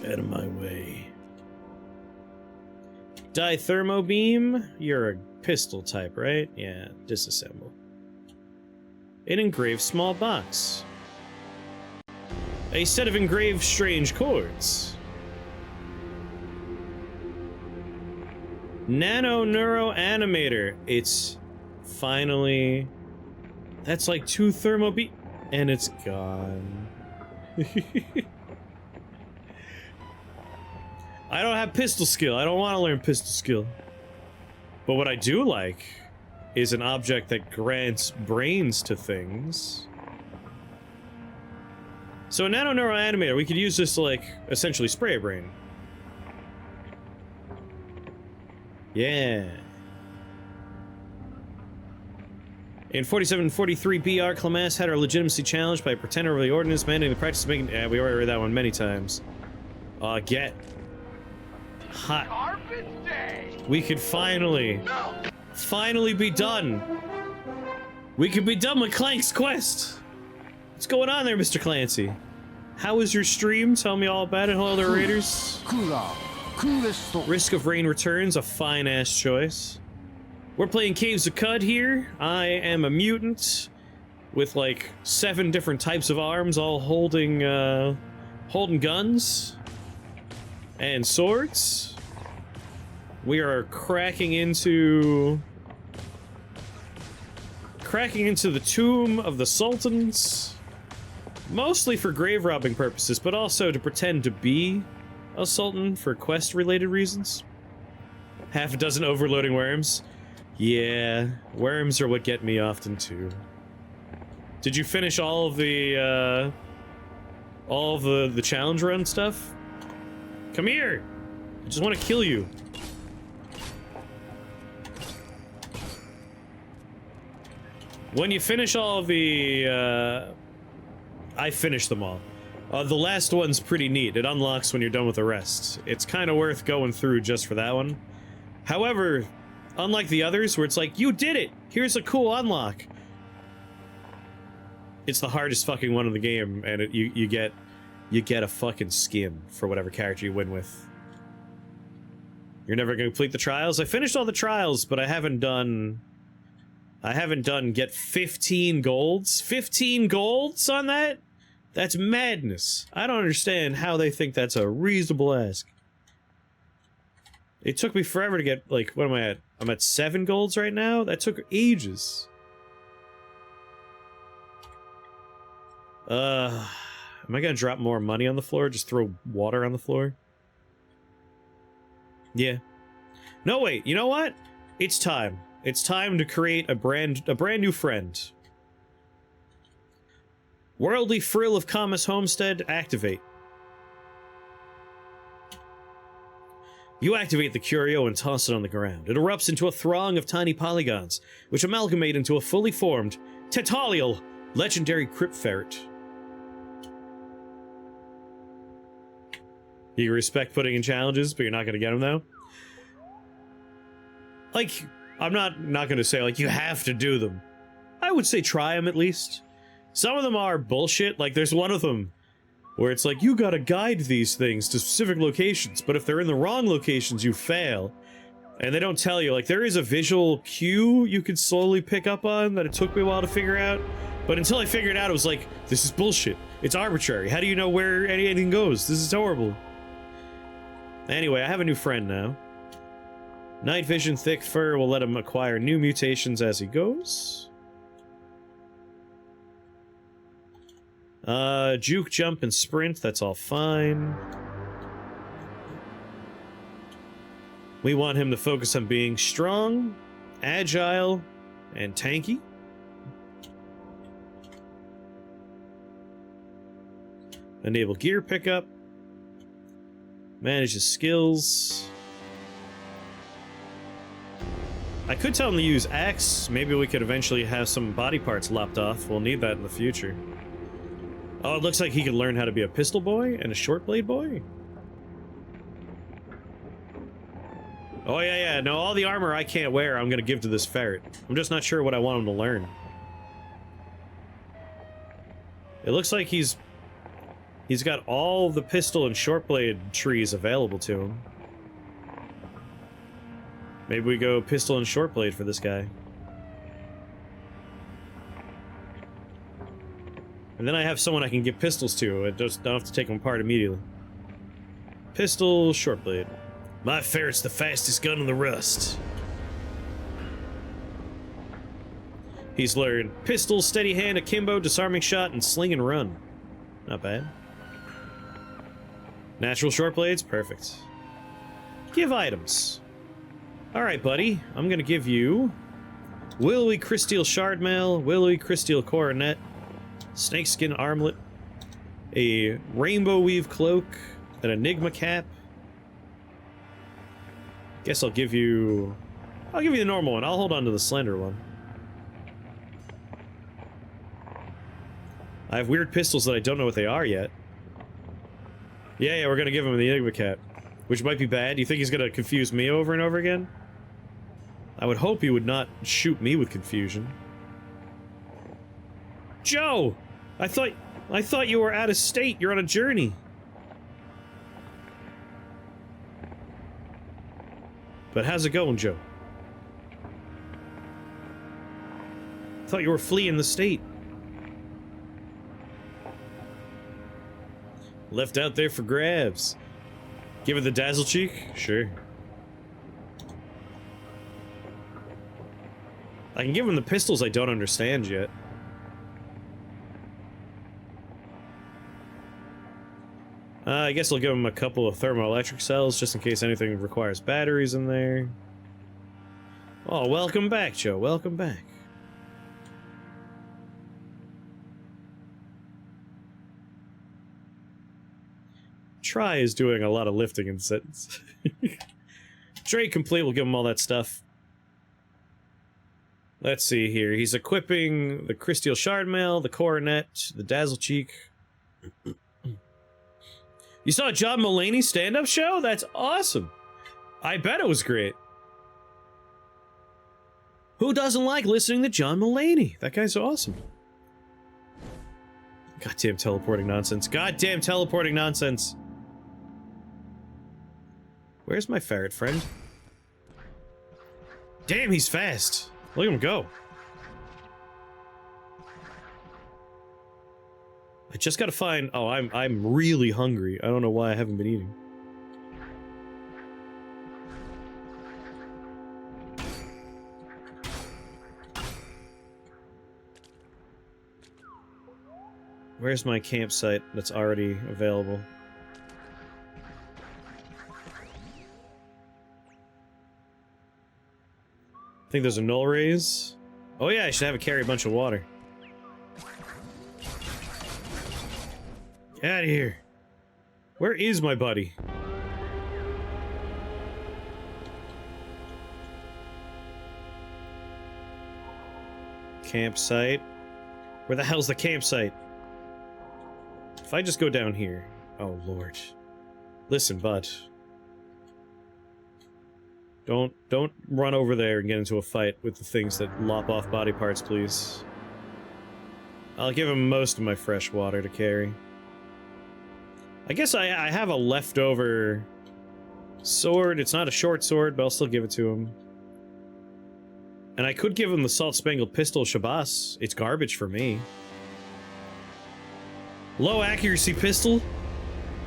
Out of my way. Dithermo beam? You're a pistol type, right? Yeah, disassemble. An engraved small box. A set of engraved strange chords. Nano Neuro Animator. It's finally... That's like 2 thermo beam... And it's gone. I don't have pistol skill. I don't want to learn pistol skill. But what I do like is an object that grants brains to things. So a nano neural animator, we could use this to, like, essentially spray a brain. Yeah. In 4743, B.R. Clemens had our legitimacy challenged by a pretender of the ordinance mandating the practice of making... Yeah, we already read that one many times. Get... hot. Carpet day. We could finally be done. We could be done with Clank's quest. What's going on there, Mr. Clancy? How was your stream? Tell me all about it. Hello there, Raiders. Risk of Rain Returns, a fine-ass choice. We're playing Caves of Cud here. I am a mutant with like 7 different types of arms, all holding guns and swords. We are cracking into the tomb of the sultans, mostly for grave robbing purposes, but also to pretend to be a sultan for quest related reasons. Half a dozen overloading worms. Yeah, worms are what get me often too. Did you finish all of the challenge run stuff? Come here! I just want to kill you. When you finish all of the, I finished them all. The last one's pretty neat. It unlocks when you're done with the rest. It's kind of worth going through just for that one. However, unlike the others where it's like, you did it! Here's a cool unlock. It's the hardest fucking one in the game, and you get a fucking skin for whatever character you win with. You're never gonna complete the trials? I finished all the trials, but I haven't done get 15 golds? 15 golds on that? That's madness. I don't understand how they think that's a reasonable ask. It took me forever to get, like, what am I at? I'm at 7 golds right now? That took ages. Am I gonna drop more money on the floor? Just throw water on the floor? Yeah. No, wait, you know what? It's time. It's time to create a brand new friend. Worldly Frill of Camus Homestead, activate. You activate the curio and toss it on the ground. It erupts into a throng of tiny polygons, which amalgamate into a fully formed, Tetalial, legendary crypt ferret. You respect putting in challenges, but you're not gonna get them, though? Like, I'm not gonna say, like, you have to do them. I would say try them, at least. Some of them are bullshit, like, there's one of them where it's like, you gotta guide these things to specific locations, but if they're in the wrong locations, you fail. And they don't tell you, like, there is a visual cue you could slowly pick up on that it took me a while to figure out, but until I figured it out, it was like, this is bullshit. It's arbitrary. How do you know where anything goes? This is horrible. Anyway, I have a new friend now. Night vision, thick fur will let him acquire new mutations as he goes. Juke, jump, and sprint, that's all fine. We want him to focus on being strong, agile, and tanky. Enable gear pickup. Manage his skills. I could tell him to use axe. Maybe we could eventually have some body parts lopped off. We'll need that in the future. Oh, it looks like he can learn how to be a pistol boy and a short blade boy. Oh, yeah. No, all the armor I can't wear, I'm gonna give to this ferret. I'm just not sure what I want him to learn. It looks like he's He's got all the pistol and short blade trees available to him. Maybe we go pistol and short blade for this guy. And then I have someone I can give pistols to. I just don't have to take them apart immediately. Pistol, short blade. My ferret's the fastest gun in the rust. He's learned pistol, steady hand, akimbo, disarming shot, and sling and run. Not bad. Natural short blades, perfect. Give items. Alright, buddy. I'm gonna give you willowy crysteel shardmail, willowy crysteel coronet, snakeskin armlet, a rainbow weave cloak, an enigma cap. Guess I'll give you the normal one. I'll hold on to the slender one. I have weird pistols that I don't know what they are yet. Yeah, we're gonna give him the enigma cap, which might be bad. You think he's gonna confuse me over and over again? I would hope he would not shoot me with confusion. Joe! I thought you were out of state. You're on a journey. But how's it going, Joe? I thought you were fleeing the state. Left out there for grabs. Give it the dazzle cheek? Sure. I can give him the pistols I don't understand yet. I guess I'll give him a couple of thermoelectric cells just in case anything requires batteries in there. Oh, welcome back, Joe. Welcome back. Try is doing a lot of lifting in sentence. Trade complete, we'll give him all that stuff. Let's see here. He's equipping the crysteel shardmail, the coronet, the dazzle cheek. You saw John Mulaney's stand-up show? That's awesome. I bet it was great. Who doesn't like listening to John Mulaney? That guy's awesome. Goddamn teleporting nonsense. Goddamn teleporting nonsense. Where's my ferret friend? Damn, he's fast. Look at him go. I just gotta find... Oh, I'm really hungry. I don't know why I haven't been eating. Where's my campsite that's already available? I think there's a null raise. Oh yeah, I should have it carry a bunch of water. Get out of here. Where is my buddy? Campsite. Where the hell's the campsite? If I just go down here... Oh, Lord. Listen, bud. Don't run over there and get into a fight with the things that lop off body parts, please. I'll give him most of my fresh water to carry. I guess I have a leftover sword. It's not a short sword, but I'll still give it to him. And I could give him the Salt-Spangled Pistol Shabazz. It's garbage for me. Low accuracy pistol.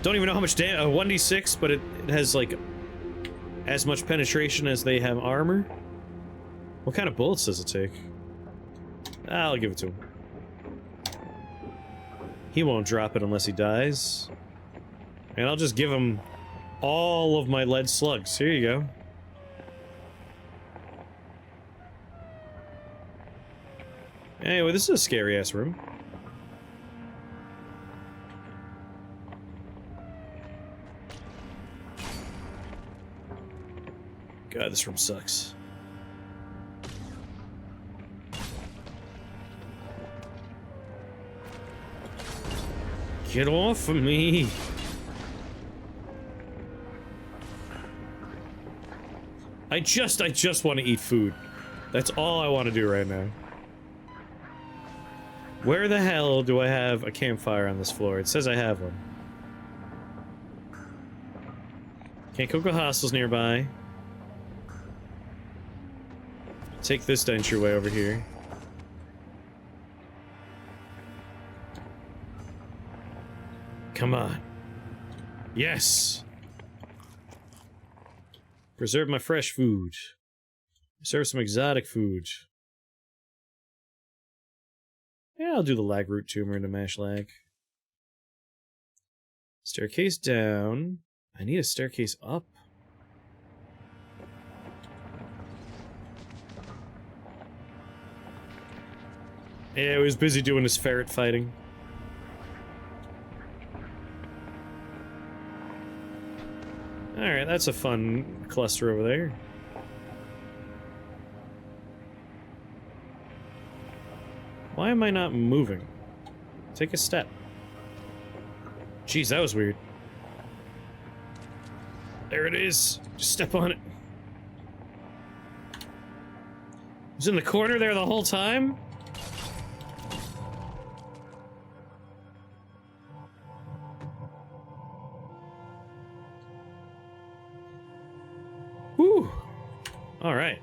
Don't even know how much damage. 1d6, but it has like as much penetration as they have armor. What kind of bullets does it take? I'll give it to him. He won't drop it unless he dies. And I'll just give him all of my lead slugs. Here you go. Anyway, this is a scary-ass room. God, this room sucks. Get off of me! I just want to eat food. That's all I want to do right now. Where the hell do I have a campfire on this floor? It says I have one. Can't cook with hostels nearby. Take this denture way over here. Come on. Yes! Preserve my fresh food. Preserve some exotic food. Yeah, I'll do the lag root tumor into mash lag. Staircase down. I need a staircase up. Yeah, he was busy doing his ferret fighting. Alright, that's a fun cluster over there. Why am I not moving? Take a step. Jeez, that was weird. There it is. Just step on it. It was in the corner there the whole time? Whew. Alright.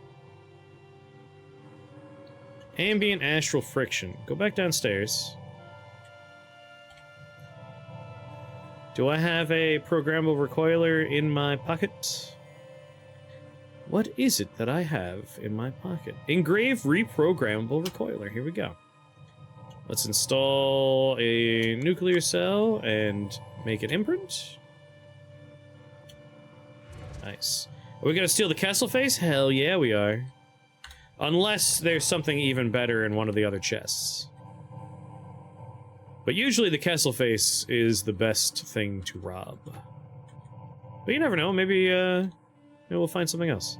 Ambient astral friction. Go back downstairs. Do I have a programmable recoiler in my pocket? What is it that I have in my pocket? Engrave reprogrammable recoiler. Here we go. Let's install a nuclear cell and make an imprint. Nice. Are we gonna steal the Kessel face? Hell yeah, we are. Unless there's something even better in one of the other chests. But usually the Kessel face is the best thing to rob. But you never know, maybe we'll find something else.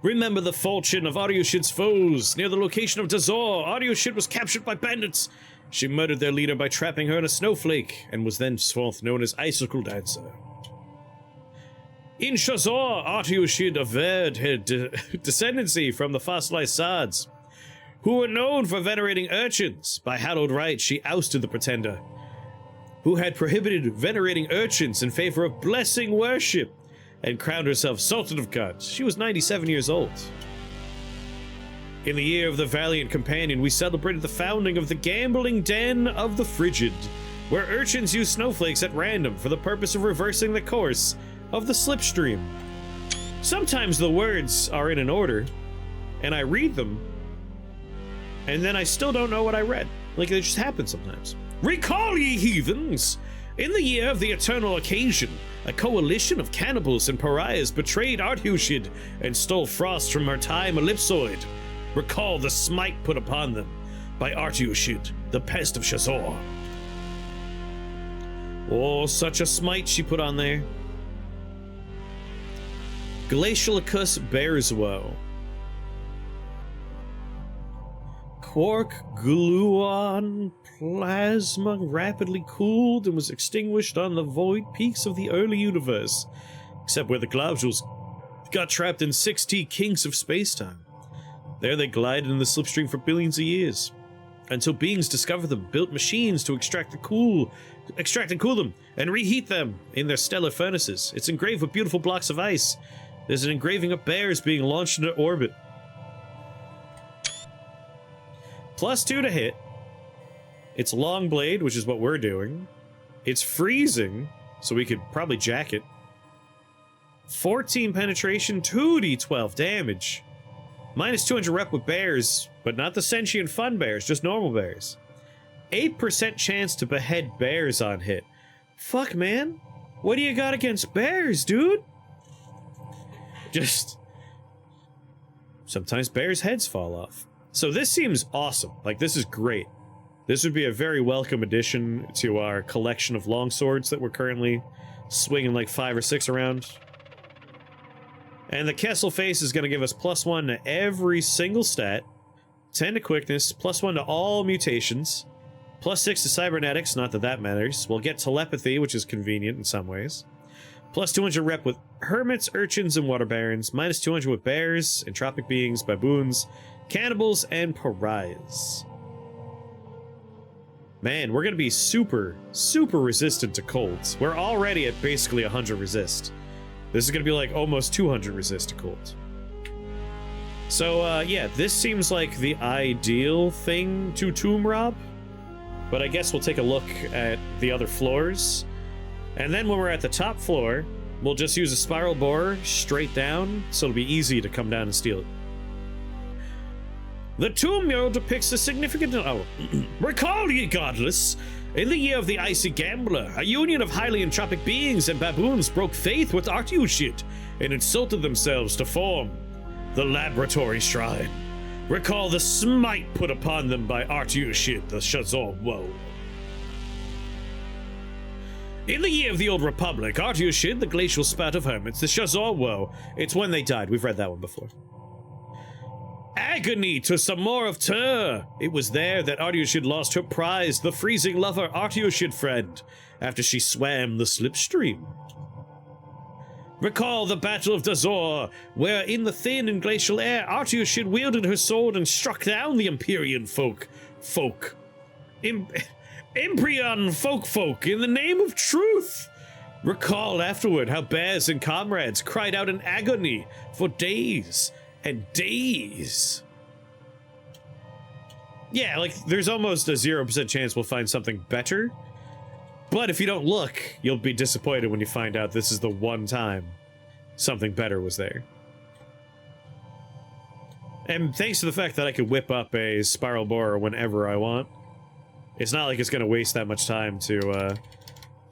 Remember the fortune of Aryushid's foes. Near the location of Dazor, Aryushid was captured by bandits. She murdered their leader by trapping her in a snowflake, and was thenceforth known as Icicle Dancer. In Shazor, Aryushid averred her descendancy from the fossilized Sards, who were known for venerating urchins. By hallowed right, she ousted the pretender, who had prohibited venerating urchins in favor of blessing worship, and crowned herself Sultan of Gods. She was 97 years old. In the year of the Valiant Companion, we celebrated the founding of the gambling den of the Frigid, where urchins use snowflakes at random for the purpose of reversing the course of the slipstream. Sometimes the words are in an order, and I read them, and then I still don't know what I read. Like, it just happens sometimes. Recall, ye heathens! In the year of the eternal occasion, a coalition of cannibals and pariahs betrayed Aryushid and stole Frost from her time ellipsoid. Recall the smite put upon them by Aryushid, the pest of Shazor. Oh, such a smite she put on there. Glacialicus bears woe. Quark gluon plasma rapidly cooled and was extinguished on the void peaks of the early universe, except where the globules got trapped in 6T kinks of spacetime. There they glided in the slipstream for billions of years, until beings discovered them, built machines to extract and cool them, and reheat them in their stellar furnaces. It's engraved with beautiful blocks of ice. There's an engraving of bears being launched into orbit. +2 to hit. It's long blade, which is what we're doing. It's freezing, so we could probably jack it. 14 penetration, 2d12 damage. -200 rep with bears, but not the sentient fun bears, just normal bears. 8% chance to behead bears on hit. Fuck, man. What do you got against bears, dude? Just... sometimes bears' heads fall off. So this seems awesome. Like, this is great. This would be a very welcome addition to our collection of longswords that we're currently swinging like 5 or 6 around. And the Kessel face is going to give us +1 to every single stat, 10 to quickness, +1 to all mutations, +6 to cybernetics, not that that matters. We'll get telepathy, which is convenient in some ways. +200 rep with hermits, urchins, and water barons, -200 with bears, entropic beings, baboons, cannibals, and pariahs. Man, we're gonna be super, super resistant to colds. We're already at basically 100 resist. This is gonna be like almost 200 resist to colds. So, yeah, this seems like the ideal thing to tomb rob. But I guess we'll take a look at the other floors. And then when we're at the top floor, we'll just use a spiral borer straight down, so it'll be easy to come down and steal it. The tomb mural depicts a significant... Oh, recall ye godless, in the year of the Icy Gambler, a union of highly entropic beings and baboons broke faith with Artiushid and insulted themselves to form the Laboratory Shrine. Recall the smite put upon them by Artiushid, the Shazor Woe. In the year of the Old Republic, Artiushid, the glacial spout of hermits, the Shazor Woe. It's when they died. We've read that one before. Agony to some more of Tur. It was there that Artiushid lost her prize, the freezing lover Artiushid friend, after she swam the slipstream. Recall the Battle of Dazor, where in the thin and glacial air, Artiushid wielded her sword and struck down the Empyrean Embryon folk in the name of truth. Recall afterward how bears and comrades cried out in agony for days and days. Yeah, like, there's almost a 0% chance we'll find something better. But if you don't look, you'll be disappointed when you find out this is the one time something better was there. And thanks to the fact that I could whip up a spiral borer whenever I want, it's not like it's gonna waste that much time to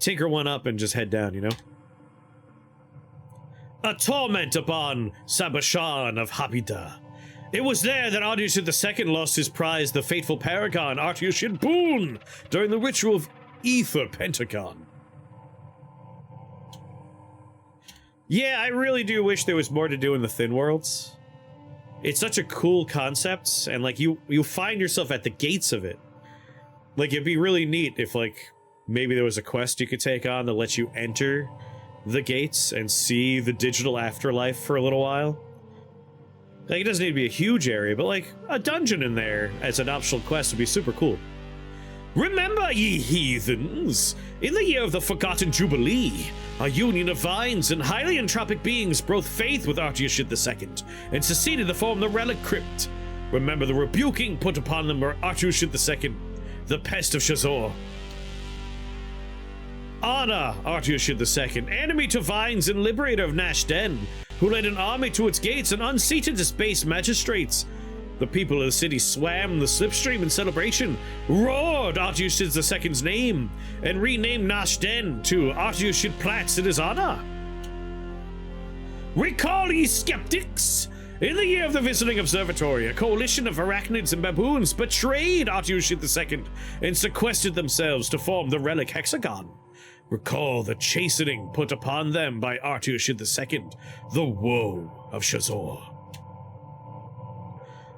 tinker one up and just head down, you know? A torment upon Sabashan of Habida. It was there that Artiushid II lost his prize, the fateful paragon Artiushid Boon, during the ritual of Ether Pentagon. Yeah, I really do wish there was more to do in the Thin Worlds. It's such a cool concept, and like you find yourself at the gates of it. Like, it'd be really neat if, like, maybe there was a quest you could take on that lets you enter the gates and see the digital afterlife for a little while. Like, it doesn't need to be a huge area, but, like, a dungeon in there as an optional quest would be super cool. Remember, ye heathens, in the year of the Forgotten Jubilee, a union of vines and highly entropic beings broke faith with Artiushid II and succeeded to form the Relic Crypt. Remember the rebuking put upon them by Artiushid II, the pest of Shazor. Honor Artiushid II, enemy to vines and liberator of Nash Den, who led an army to its gates and unseated its base magistrates. The people of the city swam the slipstream in celebration, roared Artiushid II's name, and renamed Nash Den to Artiushid Platz in his honor. Recall, ye skeptics! In the year of the Visiting Observatory, a coalition of arachnids and baboons betrayed Artiushid II and sequestered themselves to form the Relic Hexagon. Recall the chastening put upon them by Artiushid II, the woe of Shazor.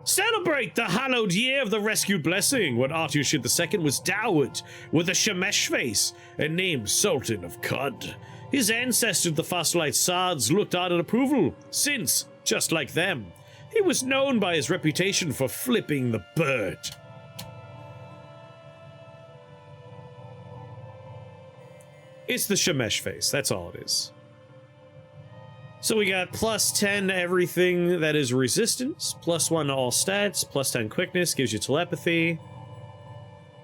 Celebrate the hallowed year of the rescued blessing when Artiushid II was dowered with a Shemesh face and named Sultan of Qud. His ancestors, the fossilite Sards, looked on in approval, since, just like them, he was known by his reputation for flipping the bird. It's the Shemesh face, that's all it is. So we got +10 everything that is resistance, +1 to all stats, +10 quickness, gives you telepathy.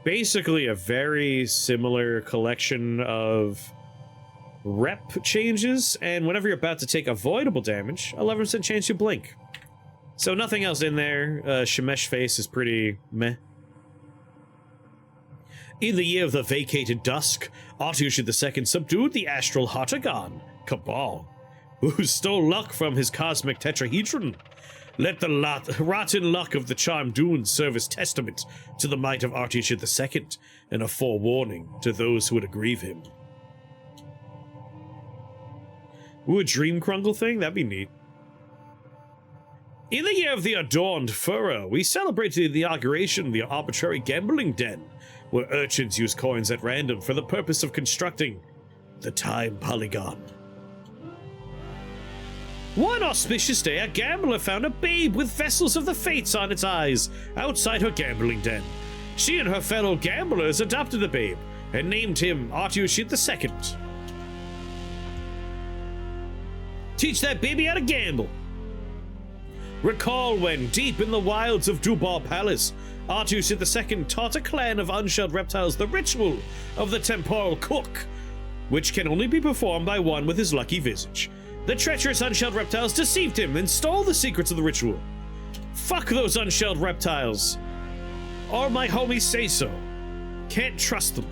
Basically a very similar collection of rep changes, and whenever you're about to take avoidable damage, 11% chance you blink. So nothing else in there. Shemesh face is pretty meh. In the year of the vacated dusk, Artiushid II subdued the astral Hatagon, Cabal, who stole luck from his cosmic tetrahedron. Let the rotten luck of the charmed dunes serve as testament to the might of Artiushid II, and a forewarning to those who would aggrieve him. Ooh, a dream crungle thing? That'd be neat. In the year of the Adorned Furrow, we celebrated the inauguration of the arbitrary gambling den, where urchins use coins at random for the purpose of constructing the Time Polygon. One auspicious day, a gambler found a babe with vessels of the fates on its eyes outside her gambling den. She and her fellow gamblers adopted the babe and named him Artushit II. Teach that baby how to gamble. Recall when, deep in the wilds of Dubar Palace, Artushit II taught a clan of unshelled reptiles the ritual of the temporal cook, which can only be performed by one with his lucky visage. The treacherous unshelled reptiles deceived him and stole the secrets of the ritual. Fuck those unshelled reptiles. All my homies say so. Can't trust them.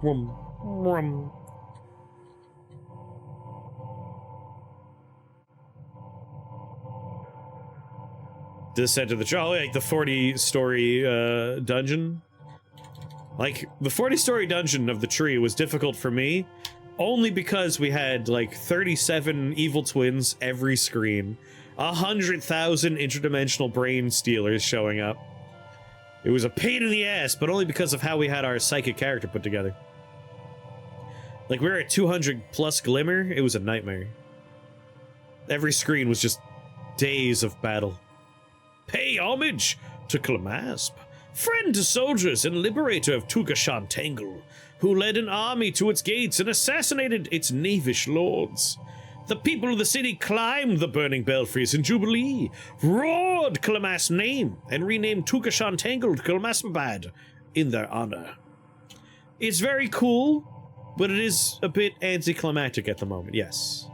Rum. Descent of the Troll, like the 40-story dungeon. Like, the 40-story dungeon of the tree was difficult for me, only because we had, like, 37 evil twins every screen, 100,000 interdimensional brain stealers showing up. It was a pain in the ass, but only because of how we had our psychic character put together. Like, we were at 200 plus Glimmer, it was a nightmare. Every screen was just days of battle. Pay homage to Clamasp, friend to soldiers and liberator of Tukashan Tangle, who led an army to its gates and assassinated its knavish lords. The people of the city climbed the burning belfries in Jubilee, roared Clamasp's name, and renamed Tukashan Tangle to Clamaspabad in their honor. It's very cool, but it is a bit anticlimactic at the moment, yes.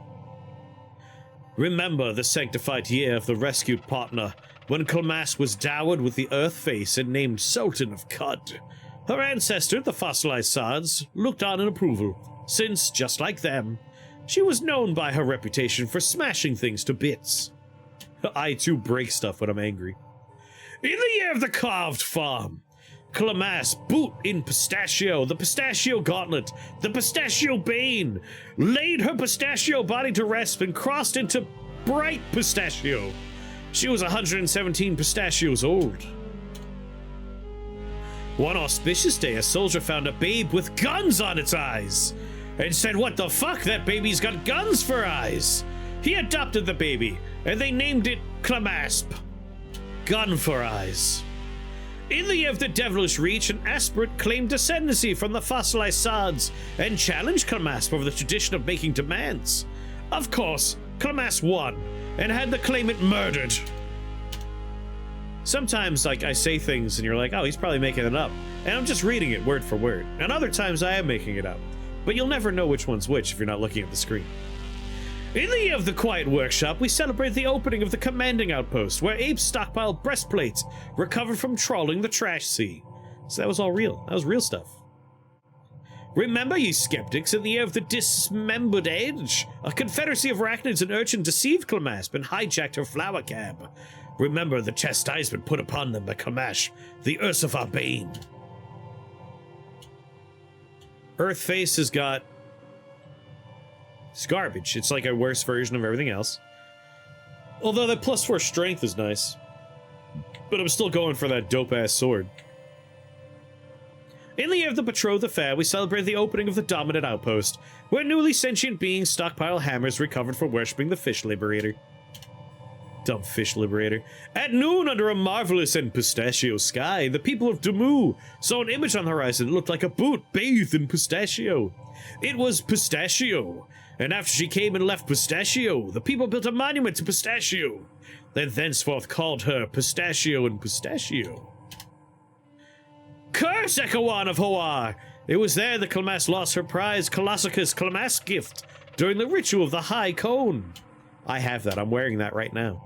Remember the sanctified year of the rescued partner, when Clamasp was dowered with the Earth Face and named Sultan of Cud. Her ancestor, the fossilized Sards, looked on in approval, since, just like them, she was known by her reputation for smashing things to bits. I too break stuff when I'm angry. In the year of the carved farm, Clamasp, boot in pistachio, the pistachio gauntlet, the pistachio bane, laid her pistachio body to rest and crossed into bright pistachio. She was 117 pistachios old. One auspicious day, a soldier found a babe with guns on its eyes and said, "What the fuck? That baby's got guns for eyes." He adopted the baby, and they named it Clamasp. Gun for eyes. In the year of the devilish reach, an aspirant claimed descendancy from the fossilized Sards and challenged Clamasp over the tradition of making demands. Of course, Clamasp won and had the claimant murdered. Sometimes, like, I say things and you're like, oh, he's probably making it up. And I'm just reading it word for word. And other times I am making it up. But you'll never know which one's which if you're not looking at the screen. In the year of the Quiet Workshop, we celebrate the opening of the Commanding Outpost, where apes stockpiled breastplates recovered from trawling the trash sea. So that was all real. That was real stuff. Remember, ye skeptics, in the year of the Dismembered Edge, a confederacy of arachnids and urchin deceived Clamasp and hijacked her flower cab. Remember the chastisement put upon them by Clamasp, the Ursifar Bane. Earthface has got... it's garbage. It's like a worse version of everything else. Although that +4 strength is nice. But I'm still going for that dope-ass sword. In the year of the Betrothed Affair, we celebrate the opening of the Dominant Outpost, where newly sentient beings stockpile hammers recovered for worshipping the Fish Liberator. Dumb Fish Liberator. At noon, under a marvelous and pistachio sky, the people of Damu saw an image on the horizon that looked like a boot bathed in pistachio. It was Pistachio, and after she came and left Pistachio, the people built a monument to Pistachio, and thenceforth called her Pistachio and Pistachio. Curse Ekawan of Hoar! It was there that Clamasp lost her prize Colossicus Clamasp gift during the ritual of the High Cone. I have that. I'm wearing that right now.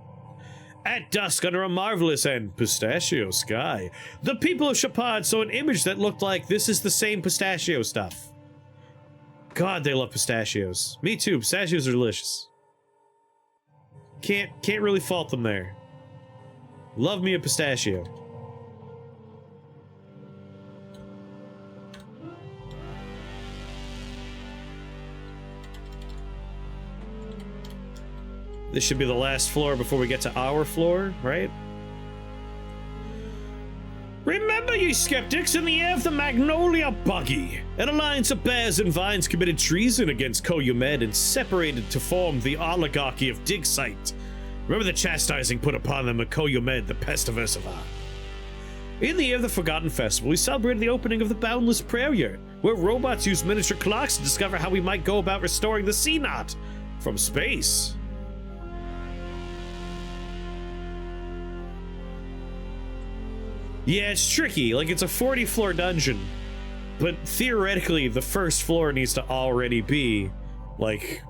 At dusk, under a marvelous and pistachio sky, the people of Shepard saw an image that looked like this is the same pistachio stuff. God, they love pistachios. Me too. Pistachios are delicious. Can't really fault them there. Love me a pistachio. This should be the last floor before we get to our floor, right? Remember, ye skeptics, in the year of the Magnolia Buggy, an alliance of bears and vines committed treason against Koyumed and separated to form the oligarchy of Digsite. Remember the chastising put upon them at Koyumed, the pest of Ursavar. In the year of the Forgotten Festival, we celebrated the opening of the Boundless Prayer Yard, where robots use miniature clocks to discover how we might go about restoring the Sea Knot from space. Yeah, it's tricky. Like, it's a 40-floor dungeon, but theoretically, the first floor needs to already be, like,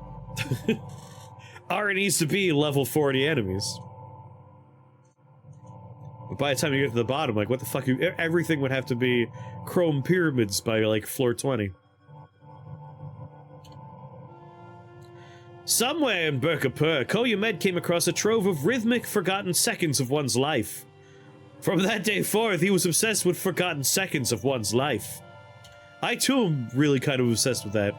already needs to be level 40 enemies. But by the time you get to the bottom, like, what the fuck? Everything would have to be chrome pyramids by, like, floor 20. Somewhere in Burkapur, Koyumed came across a trove of rhythmic, forgotten seconds of one's life. From that day forth, he was obsessed with forgotten seconds of one's life. I, too, am really kind of obsessed with that.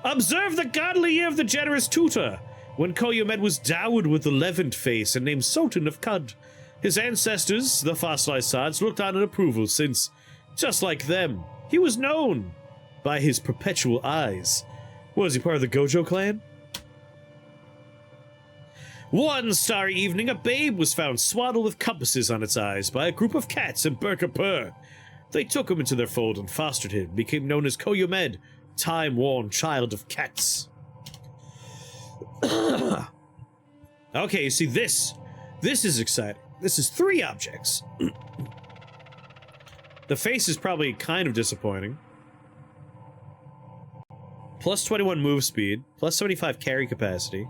Observe the godly year of the generous tutor, when Koyumed was dowered with the Levant face and named Sultan of Cud. His ancestors, the fossilized Sards, looked on in approval since, just like them, he was known by his perpetual eyes. Was he part of the Gojo clan? One starry evening, a babe was found swaddled with compasses on its eyes by a group of cats in Burkapur. They took him into their fold and fostered him, became known as Koyumed, time-worn child of cats. Okay, you see, this is exciting. This is 3 objects. The face is probably kind of disappointing. Plus 21 move speed, plus 75 carry capacity.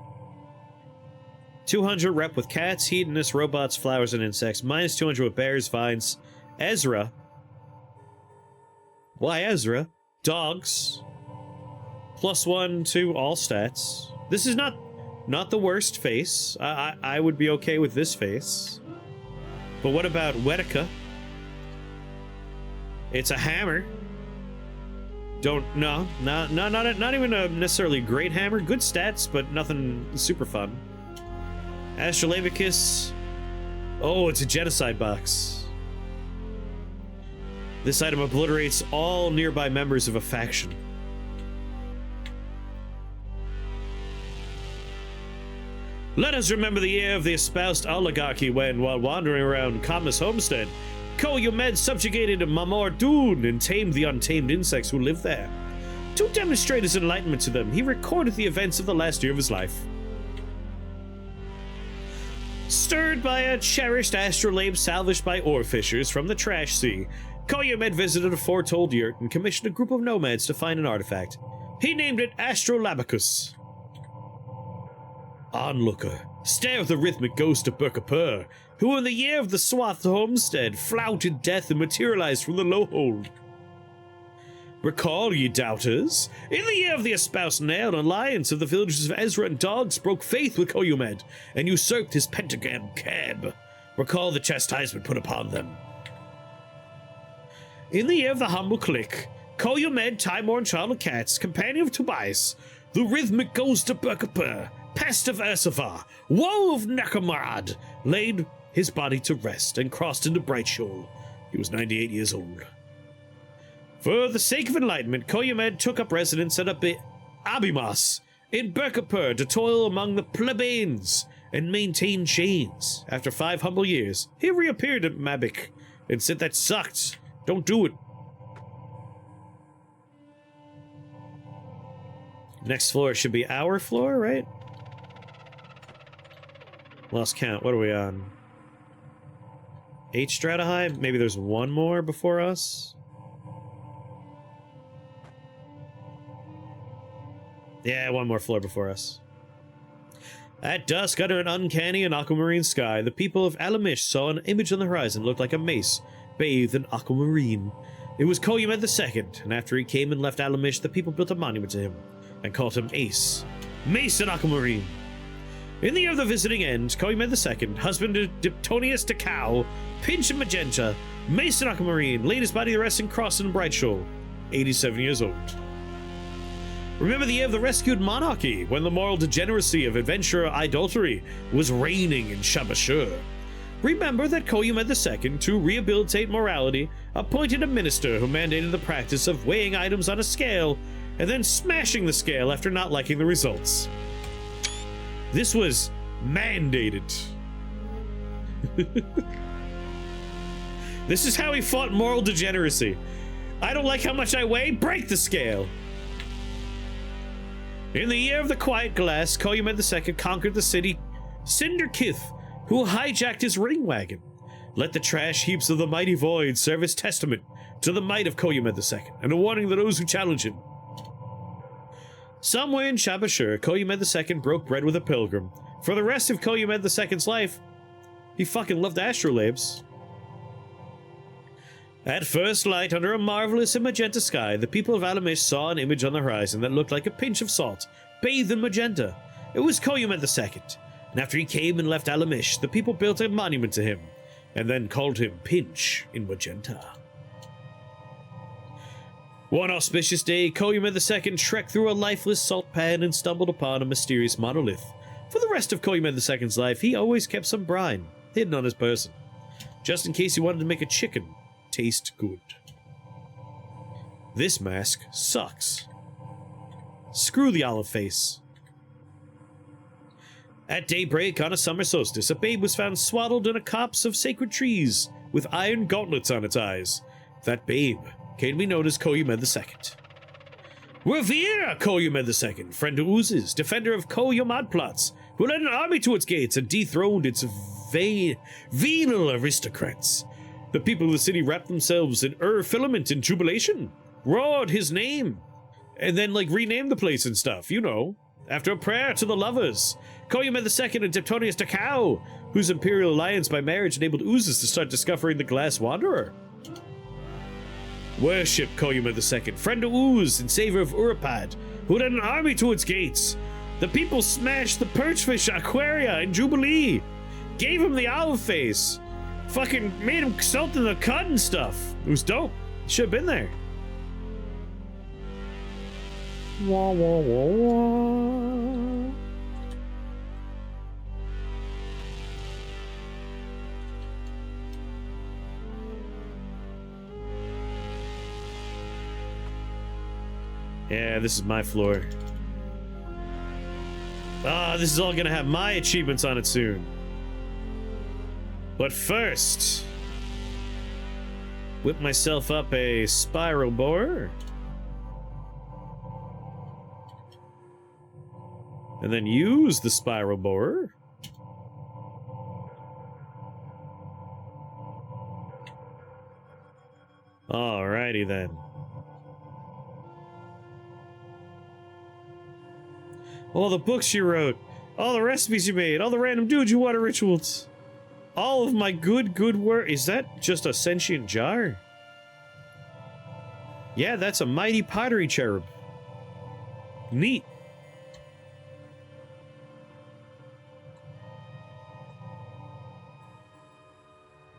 200 rep with cats, hedonists, robots, flowers, and insects. Minus 200 with bears, vines. Ezra. Why Ezra? Dogs. Plus 1 to all stats. This is not the worst face. I would be okay with this face. But what about Wedeka? It's a hammer. Not even a necessarily great hammer. Good stats, but nothing super fun. Astrolabicus. Oh, it's a genocide box. This item obliterates all nearby members of a faction. Let us remember the year of the espoused oligarchy when, while wandering around Kama's homestead, Koyumed subjugated Mamor Dun and tamed the untamed insects who lived there. To demonstrate his enlightenment to them, he recorded the events of the last year of his life. Stirred by a cherished astrolabe salvaged by ore fishers from the trash sea, Koyumed visited a foretold yurt and commissioned a group of nomads to find an artifact. He named it Astrolabicus. Onlooker, stare at the rhythmic ghost of Burkapur, who in the year of the Swath homestead flouted death and materialized from the lowhold. Recall, ye doubters, in the year of the espoused Nail, an alliance of the villagers of Ezra and Dogs broke faith with Koyumed and usurped his pentagram Keb. Recall the chastisement put upon them. In the year of the humble clique, Koyumed, time-worn child of cats, companion of Tobias, the rhythmic ghost of Burkapur, pest of Ursavar, woe of Nakamad, laid his body to rest and crossed into Brightshoal. He was 98 years old. For the sake of enlightenment, Koyumed took up residence at Abimas in Burkapur to toil among the plebeians and maintain chains. After 5 humble years, he reappeared at Mabik and said that sucked. Don't do it. Next floor should be our floor, right? Lost count. What are we on? 8 strata high? Maybe there's one more before us? Yeah, one more floor before us. At dusk, under an uncanny and aquamarine sky, the people of Alamish saw an image on the horizon that looked like a mace, bathed in aquamarine. It was Koyumed II, and after he came and left Alamish, the people built a monument to him, and called him Ace. Mace and Aquamarine! In the year of the visiting end, Koyumed II, husband of Diptonius de Cow, Pinch and Magenta, Mace and Aquamarine, laid his body to rest in Cross and Brightshoal, 87 years old. Remember the year of the rescued monarchy, when the moral degeneracy of adventurer idolatry was reigning in Shabashur. Remember that Koyumed II, to rehabilitate morality, appointed a minister who mandated the practice of weighing items on a scale and then smashing the scale after not liking the results. This was mandated. This is how he fought moral degeneracy. I don't like how much I weigh, break the scale. In the year of the Quiet Glass, Koyumed II conquered the city Cinderkith, who hijacked his ring wagon. Let the trash heaps of the mighty void serve as testament to the might of Koyumed II, and a warning to those who challenge him. Somewhere in Shabashur, Koyumed II broke bread with a pilgrim. For the rest of Koyumed II's life, he fucking loved astrolabes. At first light, under a marvelous and magenta sky, the people of Alamish saw an image on the horizon that looked like a pinch of salt, bathed in magenta. It was Koyumed II. And after he came and left Alamish, the people built a monument to him, and then called him Pinch in Magenta. One auspicious day, Koyumed II trekked through a lifeless salt pan and stumbled upon a mysterious monolith. For the rest of Koyumed II's life, he always kept some brine hidden on his person, just in case he wanted to make a chicken taste good. This mask sucks. Screw the olive face. At daybreak on a summer solstice, a babe was found swaddled in a copse of sacred trees with iron gauntlets on its eyes. That babe came to be known as Koyumed II. Revere Koyumed II, friend to oozes, defender of Koyumad plots, who led an army to its gates and dethroned its venal aristocrats. The people of the city wrapped themselves in filament in jubilation, roared his name, and then, renamed the place and stuff, you know. After a prayer to the lovers, Koyumed II and Deptonius Takao, whose imperial alliance by marriage enabled oozes to start discovering the Glass Wanderer. Worship Koyumed II, friend of ooze and savior of Urapad, who led an army to its gates. The people smashed the perchfish aquaria in Jubilee, gave him the olive face, fucking made him salt in the cut and stuff. It was dope. Should have been there. Wah, wah, wah, wah. Yeah, this is my floor. This is all gonna have my achievements on it soon. But first, whip myself up a spiral borer. And then use the spiral borer. Alrighty then. All the books you wrote, all the recipes you made, all the random dudes you water rituals. All of my good work. Is that just a sentient jar? Yeah, that's a mighty pottery cherub. Neat.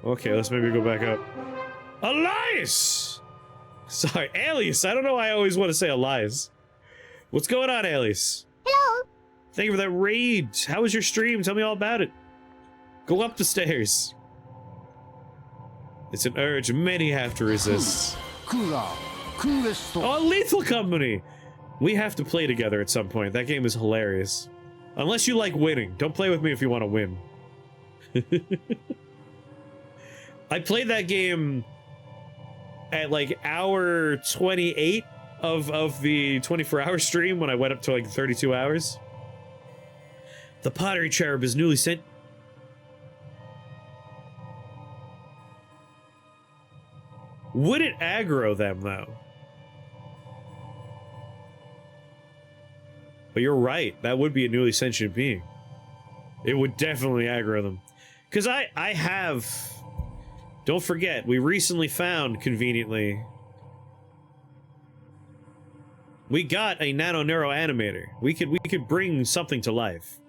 Okay, let's maybe go back up. Elias! Sorry, Alias. I don't know why I always want to say Elias. What's going on, Alias? Hello. Thank you for that raid. How was your stream? Tell me all about it. Go up the stairs. It's an urge many have to resist. Oh, Lethal Company! We have to play together at some point. That game is hilarious. Unless you like winning. Don't play with me if you want to win. I played that game at hour 28 of the 24-hour stream when I went up to 32 hours. The pottery cherub is newly sent. Would it aggro them, though? But you're right. That would be a newly sentient being. It would definitely aggro them. Because I have... Don't forget, we recently found, conveniently... We got a nano-neuro animator. We could bring something to life.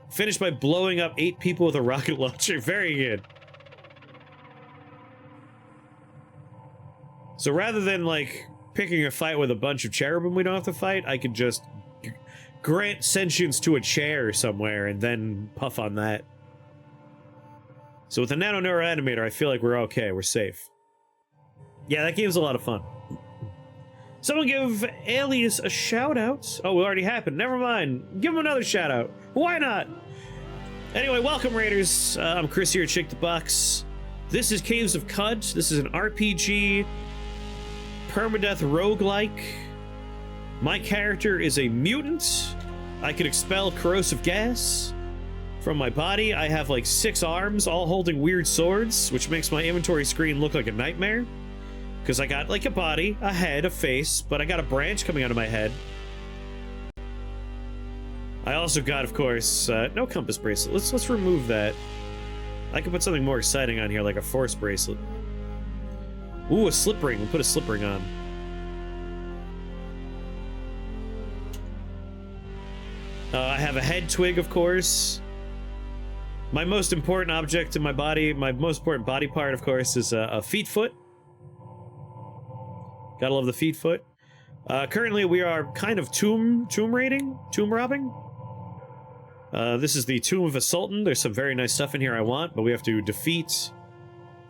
Finished by blowing up 8 people with a rocket launcher. Very good. So rather than, picking a fight with a bunch of cherubim we don't have to fight, I could just grant sentience to a chair somewhere and then puff on that. So with the nano neuroanimator, I feel like we're okay. We're safe. Yeah, that game's a lot of fun. Someone give Alias a shout out. Oh, it already happened. Never mind. Give him another shout out. Why not? Anyway, welcome, Raiders. I'm Chris here at Shake the Box. This is Caves of Qud. This is an RPG permadeath roguelike. My character is a mutant. I can expel corrosive gas from my body. I have like 6 arms, all holding weird swords, which makes my inventory screen look like a nightmare. Because I got like a body, a head, a face, but I got a branch coming out of my head. I also got, of course, no compass bracelet. Let's remove that. I can put something more exciting on here, like a force bracelet. Ooh, a slip ring. We'll put a slip ring on. I have a head twig, of course. My most important object in my body, my most important body part, of course, is a feet foot. Gotta love the feet foot. Currently, we are kind of tomb robbing. This is the Tomb of a Sultan. There's some very nice stuff in here I want, but we have to defeat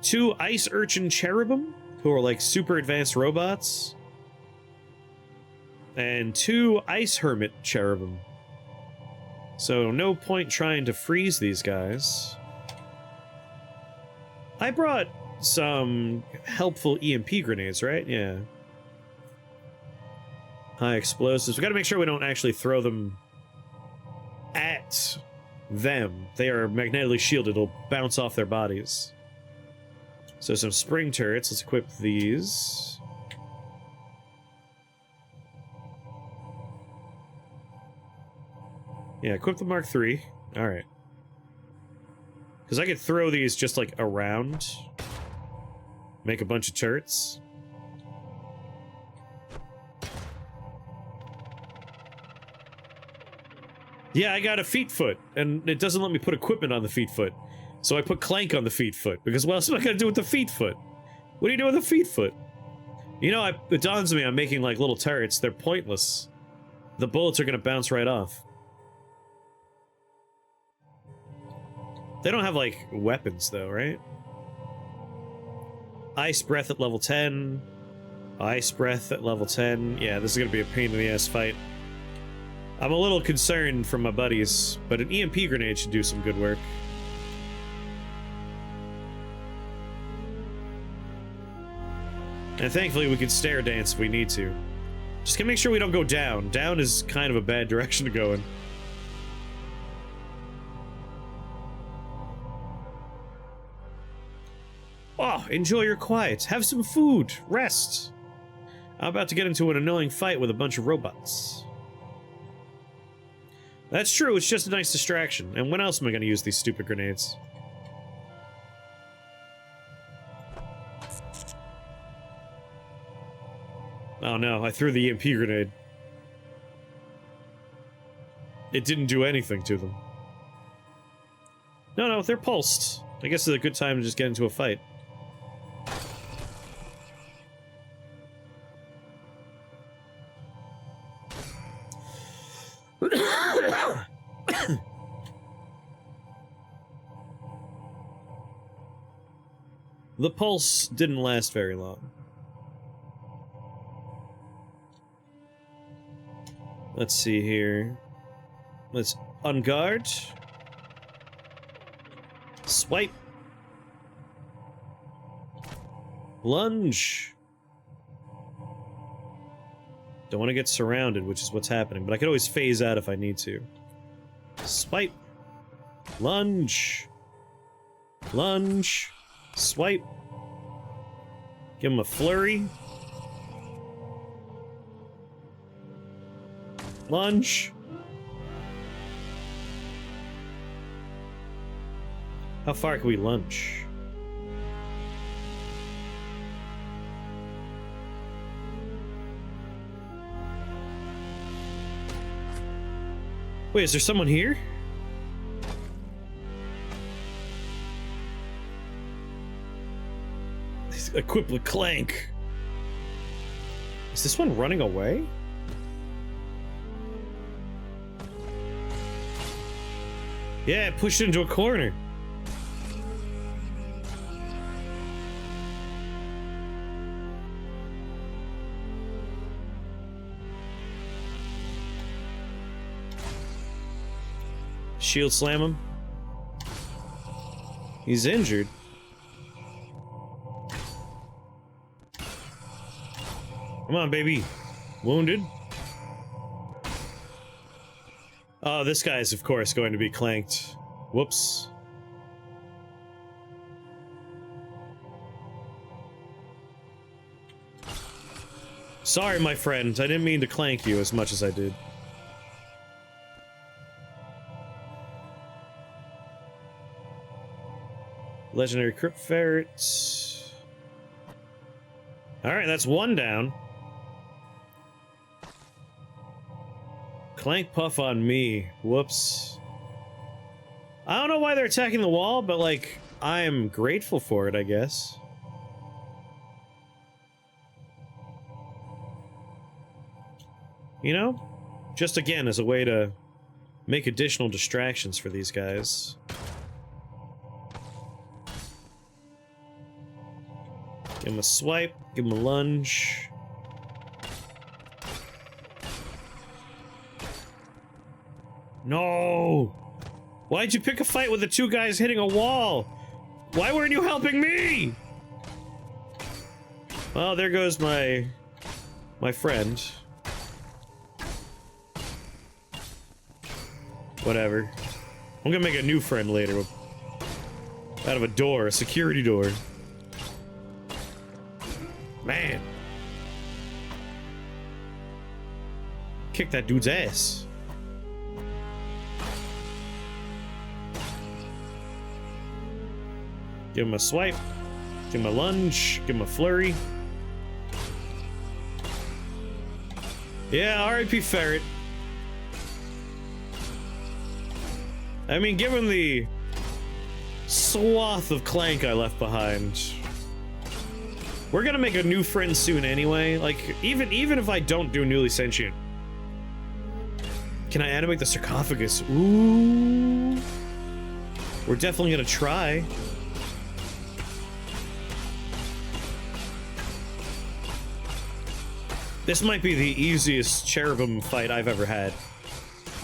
2 ice urchin cherubim, who are like super advanced robots, and 2 ice hermit cherubim. So no point trying to freeze these guys. I brought some helpful EMP grenades, right? Yeah. High explosives. We gotta make sure we don't actually throw them at them. They are magnetically shielded. It'll bounce off their bodies. So some spring turrets. Let's equip these. Yeah, equip the Mark III. Alright. Because I could throw these just, like, around. Make a bunch of turrets. Yeah, I got a feet foot, and it doesn't let me put equipment on the feet foot. So I put Clank on the feet foot, because what else am I gonna do with the feet foot? What do you do with the feet foot? You know, it dawns on me I'm making, like, little turrets. They're pointless. The bullets are gonna bounce right off. They don't have, like, weapons, though, right? Ice Breath at level 10. Ice Breath at level 10. Yeah, this is gonna be a pain in the ass fight. I'm a little concerned for my buddies, but an EMP grenade should do some good work. And thankfully we can stair dance if we need to. Just gotta make sure we don't go down. Down is kind of a bad direction to go in. Oh, enjoy your quiet. Have some food. Rest. I'm about to get into an annoying fight with a bunch of robots. That's true, it's just a nice distraction. And when else am I gonna use these stupid grenades? Oh no, I threw the EMP grenade. It didn't do anything to them. No, they're pulsed. I guess it's a good time to just get into a fight. The pulse didn't last very long. Let's see here. Let's unguard. Swipe. Lunge. Don't want to get surrounded, which is what's happening, but I could always phase out if I need to. Swipe. Lunge. Lunge. Swipe. Give him a flurry. Lunge. How far can we lunge? Wait, is there someone here? Equipped with Clank. Is this one running away? Yeah, it pushed into a corner. Shield slam him. He's injured. Come on, baby. Wounded. Oh, this guy is, of course, going to be clanked. Whoops. Sorry, my friend. I didn't mean to clank you as much as I did. Legendary Crypt Ferret. Alright, that's one down. Clank Puff on me. Whoops. I don't know why they're attacking the wall, but, like, I'm grateful for it, I guess. You know? Just again, as a way to make additional distractions for these guys. Give him a swipe, give him a lunge. No! Why'd you pick a fight with the two guys hitting a wall? Why weren't you helping me? Well, there goes my friend. Whatever. I'm gonna make a new friend later. Out of a door, a security door. Man. Kick that dude's ass. Give him a swipe. Give him a lunge. Give him a flurry. Yeah, R.I.P. Ferret. I mean, given the swath of clank I left behind, we're gonna make a new friend soon anyway. Like, even if I don't do newly sentient. Can I animate the sarcophagus? Ooh. We're definitely gonna try. This might be the easiest cherubim fight I've ever had.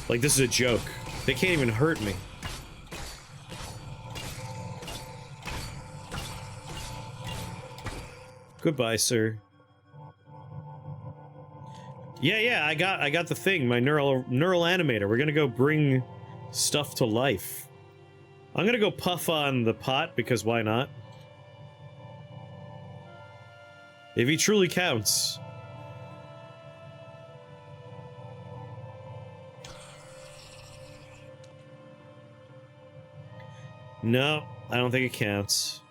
Like, this is a joke. They can't even hurt me. Goodbye, sir. Yeah, I got the thing, my neural animator. We're gonna go bring stuff to life. I'm gonna go puff on the pot, because why not? If he truly counts. No, I don't think it counts.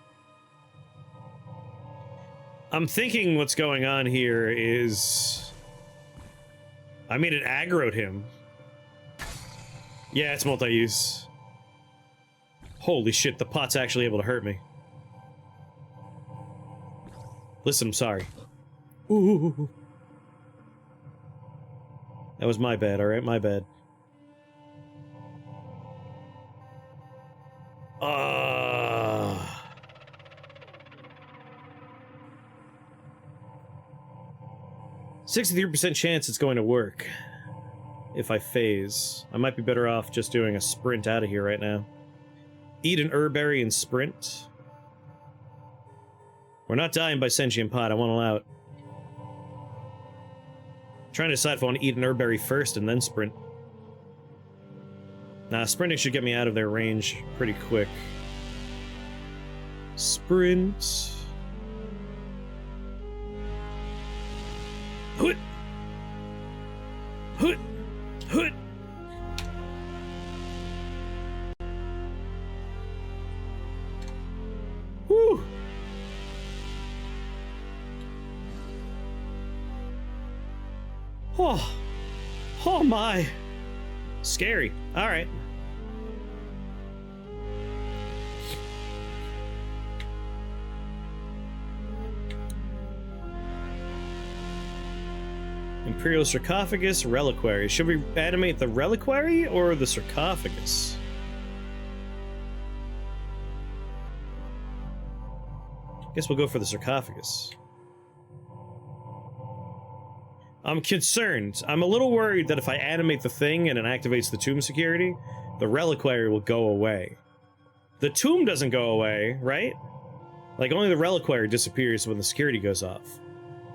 I'm thinking what's going on here is... I mean, it aggroed him. Yeah, it's multi-use. Holy shit, the pot's actually able to hurt me. Listen, I'm sorry. Ooh. That was my bad, alright? My bad. Uh... 63% chance it's going to work. If I phase. I might be better off just doing a sprint out of here right now. Eat an herberry and sprint. We're not dying by sentient pot, I want to allow it. I'm trying to decide if I want to eat an herberry first and then sprint. Nah, sprinting should get me out of their range pretty quick. Sprint. Hoot! Hoot! Hoot! Woo! Oh! Oh my! Scary. Alright. Imperial sarcophagus, reliquary. Should we animate the reliquary or the sarcophagus? Guess we'll go for the sarcophagus. I'm concerned. I'm a little worried that if I animate the thing and it activates the tomb security, the reliquary will go away. The tomb doesn't go away, right? Like, only the reliquary disappears when the security goes off.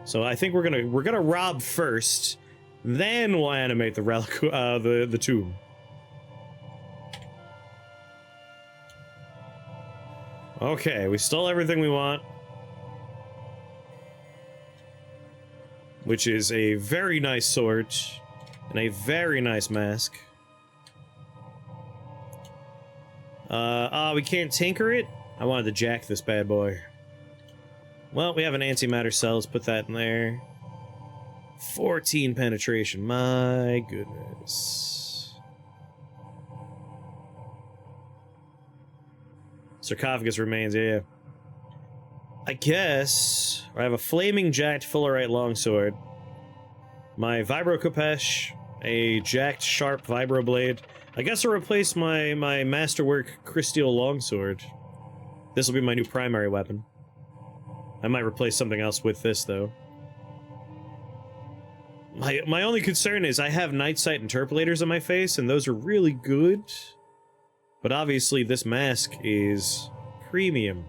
So I think we're gonna rob first, then we'll animate the the tomb. Okay, we stole everything we want. Which is a very nice sword and a very nice mask. We can't tinker it? I wanted to jack this bad boy. Well, we have an antimatter cell, let's put that in there. 14 penetration, my goodness. Sarcophagus remains, yeah. I guess I have a flaming jacked Fullerite longsword, my vibro Kopesh, a jacked sharp vibro blade. I guess I'll replace my masterwork crystal longsword. This will be my new primary weapon. I might replace something else with this though. My only concern is I have night sight interpolators on my face, and those are really good. But obviously this mask is premium.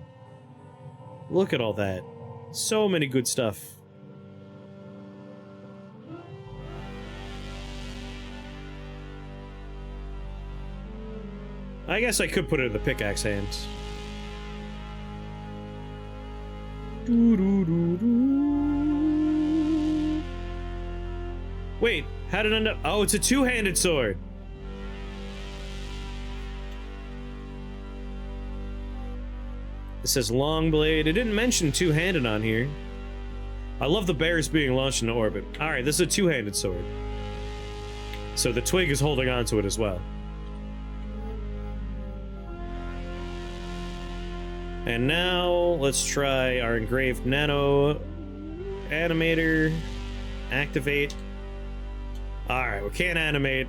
Look at all that. So many good stuff. I guess I could put it in the pickaxe hand. Wait, how did it end up? Oh, it's a two-handed sword. It says long blade. It didn't mention two-handed on here. I love the bears being launched into orbit. Alright, this is a two-handed sword. So the twig is holding on to it as well. And now, let's try our engraved nano animator. Activate. Alright, we can't animate.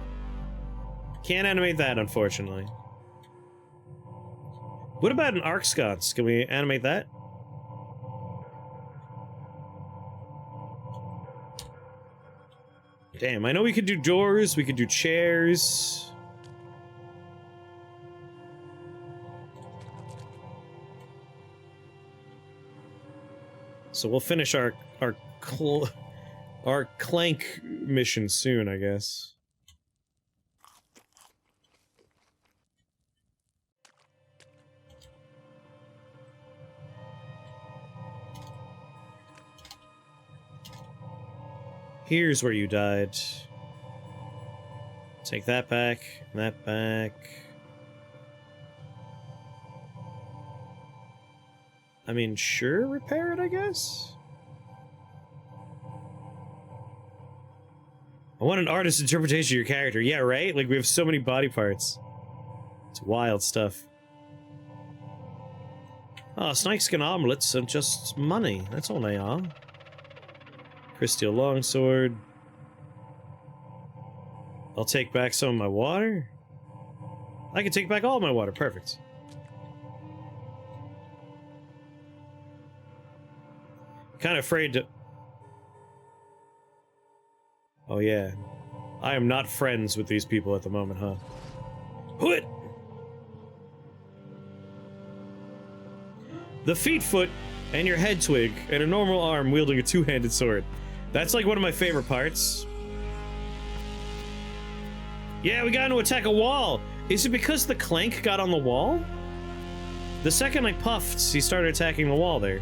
Can't animate that, unfortunately. What about an arc sconce? Can we animate that? Damn, I know we could do doors, we could do chairs. So we'll finish our clank mission soon, I guess. Here's where you died. Take that back, and that back. I mean, sure, repair it, I guess? I want an artist's interpretation of your character. Yeah, right? Like, we have so many body parts. It's wild stuff. Oh, snakeskin omelets and just money. That's all they are. Crystal longsword. I'll take back some of my water. I can take back all my water. Perfect. Kind of afraid to... Oh yeah. I am not friends with these people at the moment, huh? What? The feet foot and your head twig and a normal arm wielding a two-handed sword. That's like one of my favorite parts. Yeah, we got to attack a wall. Is it because the clank got on the wall? The second I puffed, he started attacking the wall there.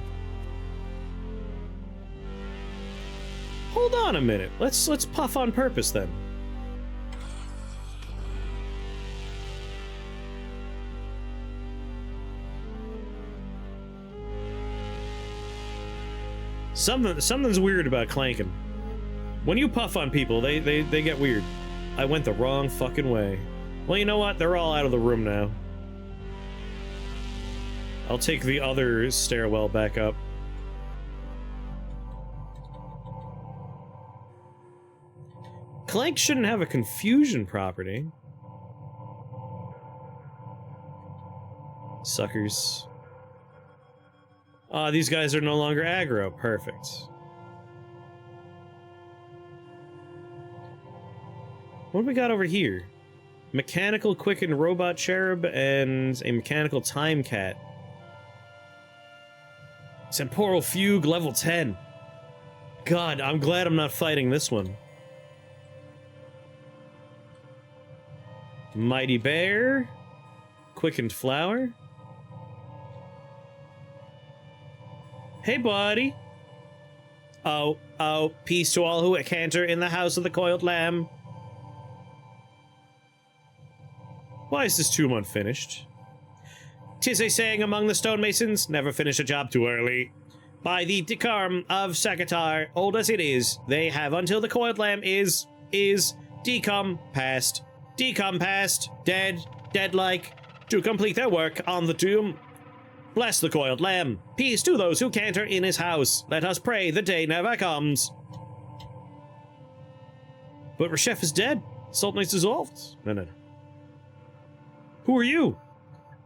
Hold on a minute. Let's puff on purpose then. Something's weird about clanking. When you puff on people, they get weird. I went the wrong fucking way. Well, you know what? They're all out of the room now. I'll take the other stairwell back up. Clank shouldn't have a confusion property. Suckers. These guys are no longer aggro. Perfect. What do we got over here? Mechanical quickened robot cherub and a mechanical time cat. Temporal fugue level 10. God, I'm glad I'm not fighting this one. Mighty bear. Quickened flower. Hey, buddy. Oh, peace to all who canter in the house of the coiled lamb. Why is this tomb unfinished? 'Tis a saying among the stonemasons, never finish a job too early. By the decorum of Sakatar, old as it is, they have until the coiled lamb is decom past, dead-like, to complete their work on the tomb. Bless the coiled lamb. Peace to those who canter in his house. Let us pray the day never comes. But Reshef is dead. Sultan is dissolved. No. Who are you?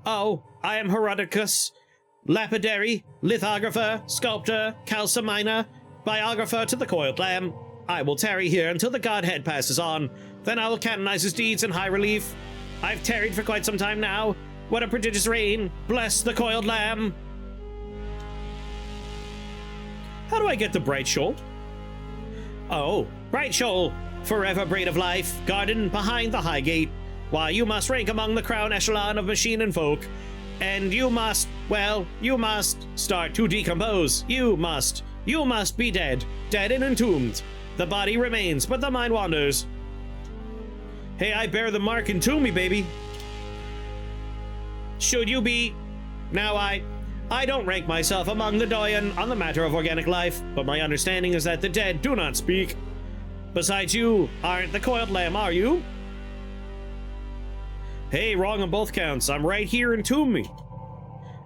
Oh, I am Herodicus, lapidary, lithographer, sculptor, calciminer, biographer to the coiled lamb. I will tarry here until the godhead passes on. Then I will canonize his deeds in high relief. I've tarried for quite some time now. What a prodigious reign! Bless the coiled lamb! How do I get to Bright Shoal? Oh, Bright Shoal, forever braid of life, garden behind the high gate. Why, you must rank among the crown echelon of machine and folk. And you must start to decompose. You must be dead and entombed. The body remains, but the mind wanders. Hey, I bear the mark entomb me, baby. Should you be? Now I don't rank myself among the Doyen on the matter of organic life, but my understanding is that the dead do not speak. Besides, you aren't the coiled lamb, are you? Hey, wrong on both counts. I'm right here, entomb me.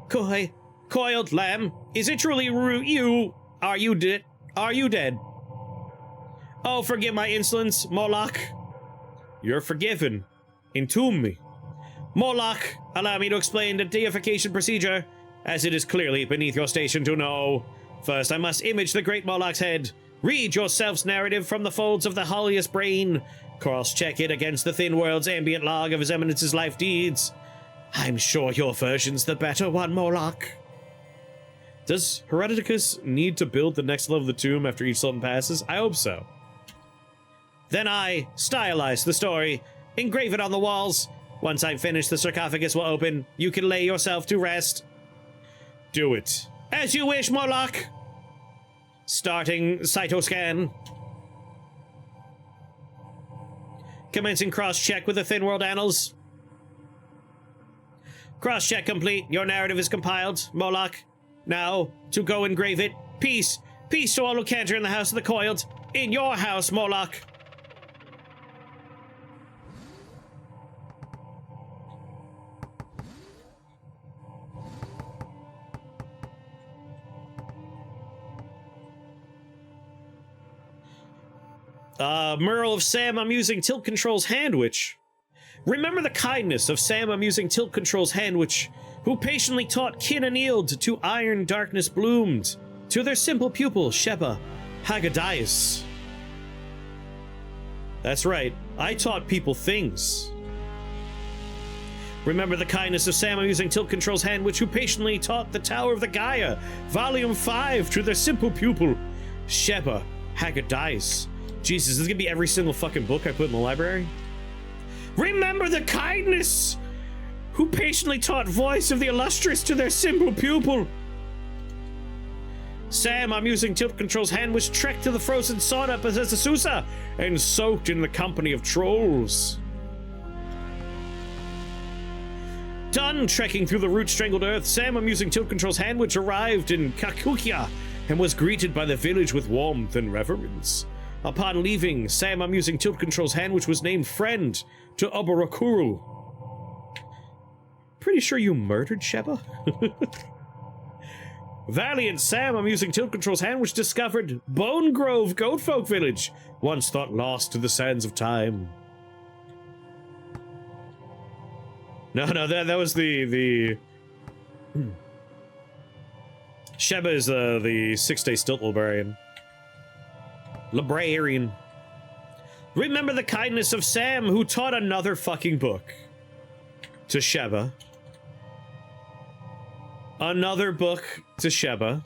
Coiled lamb, is it truly you? Are you dead? Oh, forgive my insolence, Moloch. You're forgiven. Entomb me. Moloch, allow me to explain the deification procedure, as it is clearly beneath your station to know. First, I must image the great Moloch's head. Read yourself's narrative from the folds of the holiest brain. Cross-check it against the thin world's ambient log of His Eminence's life deeds. I'm sure your version's the better one, Moloch. Does Herodicus need to build the next level of the tomb after each sultan passes? I hope so. Then I stylize the story, engrave it on the walls. Once I'm finished, the sarcophagus will open. You can lay yourself to rest. Do it. As you wish, Moloch. Starting cytoscan. Commencing cross-check with the Thin World Annals. Cross-check complete. Your narrative is compiled, Moloch. Now, to go engrave it. Peace. Peace to all who canter in the house of the coiled. In your house, Moloch. Merle of Sam, I'm using Tilt Control's Handwich. Remember the kindness of Sam, I'm using Tilt Control's Handwich, who patiently taught Kin and Eld to iron darkness bloomed, to their simple pupil, Sheba Haggadaius. That's right, I taught people things. Remember the kindness of Sam, I'm using Tilt Control's Handwich, who patiently taught the Tower of the Gaia, Volume 5, to their simple pupil, Sheba Haggadaius. Jesus, this is gonna be every single fucking book I put in the library. Remember the kindness who patiently taught Voice of the Illustrious to their simple pupil. Sam, I'm using Tilt Control's Handwich, trekked to the frozen sauna possessed Susa and soaked in the company of trolls. Done trekking through the root-strangled earth, Sam, I'm using Tilt Control's Handwich, arrived in Kakukia and was greeted by the village with warmth and reverence. Upon leaving, Sam, I'm using Tilt Control's Handwich, was named friend to Obarakuru. Pretty sure you murdered Sheba? Valiant Sam, I'm using Tilt Control's Handwich, discovered Bone Grove Goatfolk Village, once thought lost to the sands of time. No, that was the Sheba is the 6-day stilt librarian. Librarian. Remember the kindness of Sam, who taught another fucking book to Sheba. Another book to Sheba.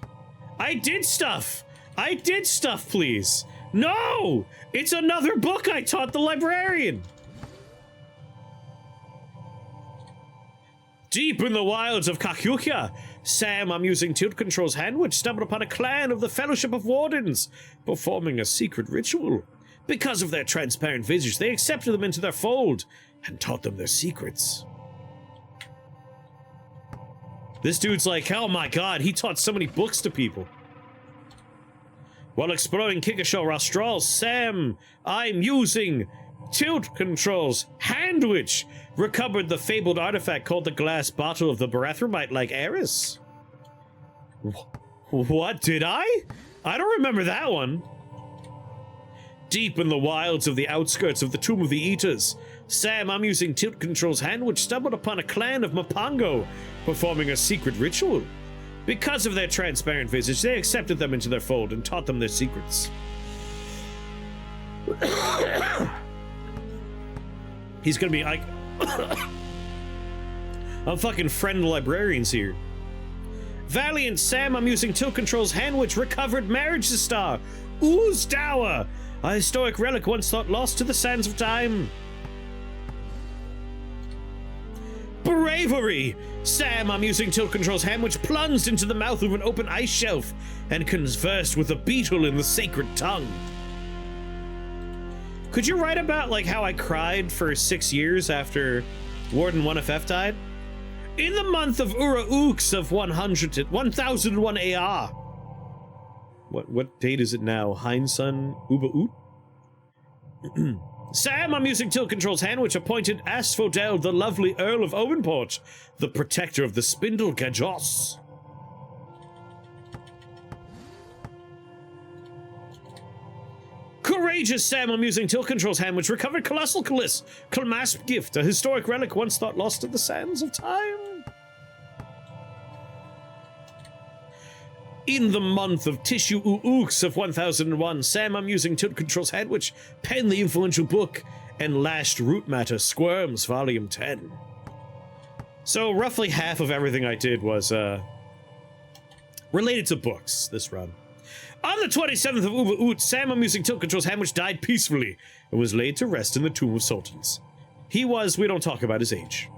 I did stuff! I did stuff, please! No! It's another book I taught the librarian! Deep in the wilds of Kakyukya, Sam, I'm using Tilt Control's hand, which stumbled upon a clan of the Fellowship of Wardens, performing a secret ritual. Because of their transparent visage, they accepted them into their fold, and taught them their secrets. This dude's like, oh my god, he taught so many books to people. While exploring Kikisho Rostral, Sam, I'm using Tilt Control's hand, which recovered the fabled artifact called the glass bottle of the Barathramite-like heiress. What, did I? I don't remember that one. Deep in the wilds of the outskirts of the Tomb of the Eaters, Sam, I'm using Tilt Control's hand, which stumbled upon a clan of Mapango performing a secret ritual. Because of their transparent visage, they accepted them into their fold and taught them their secrets. He's gonna be like... I'm fucking friend librarians here. Valiant Sam, I'm using Tilt Control's hand, which recovered Marriage Star, Ooze Dower, a historic relic once thought lost to the sands of time. Bravery! Sam, I'm using Tilt Control's hand, which plunged into the mouth of an open ice shelf and conversed with a beetle in the sacred tongue. Could you write about, like, how I cried for 6 years after Warden 1FF died? In the month of Ura-Ooks of 1001 AR. What date is it now? Heinsun Uba-Oot? Sam, I'm using Tilt Control's hand, which appointed Asphodel, the lovely Earl of Owenport, the protector of the Spindle Gajos. Courageous Sam, I'm using Tilt Control's hand, which recovered Colossal Clasp Gift, a historic relic once thought lost to the sands of time. In the month of Tissue Ooks of 1001, Sam, I'm using Tilt Control's hand, which penned the influential book and lashed Root Matter Squirms, Volume 10. So roughly half of everything I did was related to books this run. On the 27th of Uba Oot, Sam, I'm using Tilt Control's hand, which died peacefully and was laid to rest in the Tomb of Sultans. He was, we don't talk about his age.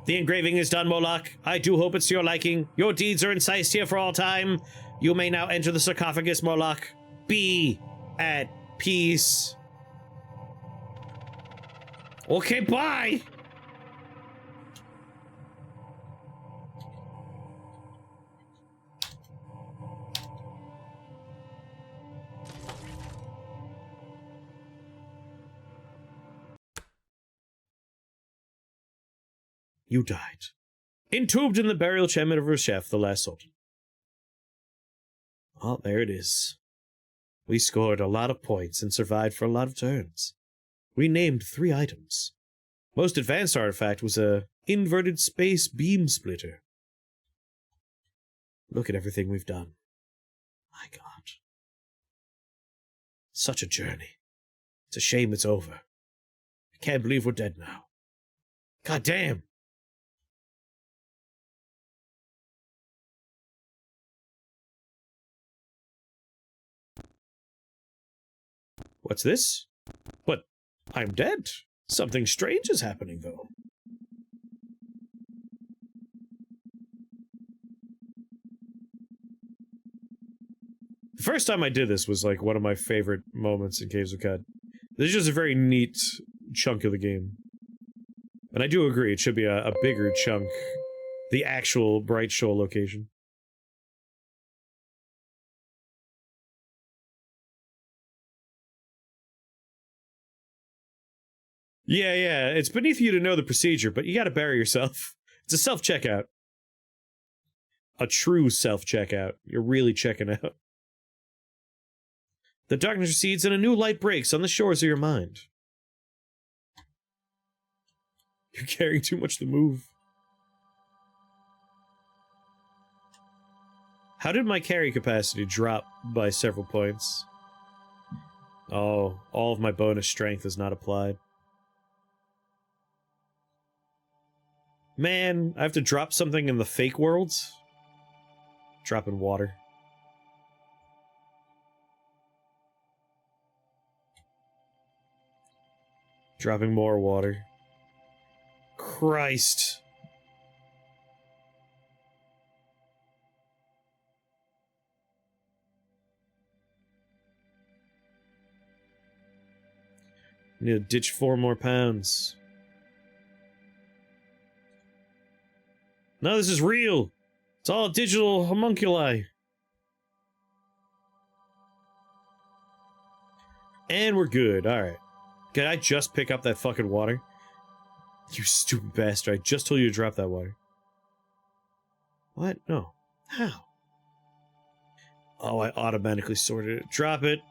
The engraving is done, Moloch. I do hope it's to your liking. Your deeds are incised here for all time. You may now enter the sarcophagus, Moloch. Be at peace. Okay, bye! You died. Entombed in the burial chamber of Reshef, the last sultan. Oh, there it is. We scored a lot of points and survived for a lot of turns. We named 3 items. Most advanced artifact was a inverted space beam splitter. Look at everything we've done. My God. Such a journey. It's a shame it's over. I can't believe we're dead now. God damn. What's this? But I'm dead. Something strange is happening, though. The first time I did this was, like, one of my favorite moments in Caves of Qud. This is just a very neat chunk of the game. And I do agree, it should be a bigger chunk. The actual Bright Shoal location. Yeah, it's beneath you to know the procedure, but you gotta bury yourself. It's a self-checkout. A true self-checkout. You're really checking out. The darkness recedes and a new light breaks on the shores of your mind. You're carrying too much to move. How did my carry capacity drop by several points? Oh, all of my bonus strength is not applied. Man, I have to drop something in the fake worlds? Drop in water. Dropping more water. Christ. Need to ditch 4 more pounds. No, this is real. It's all digital homunculi. And we're good. Alright. Can I just pick up that fucking water? You stupid bastard. I just told you to drop that water. What? No. How? Oh, I automatically sorted it. Drop it.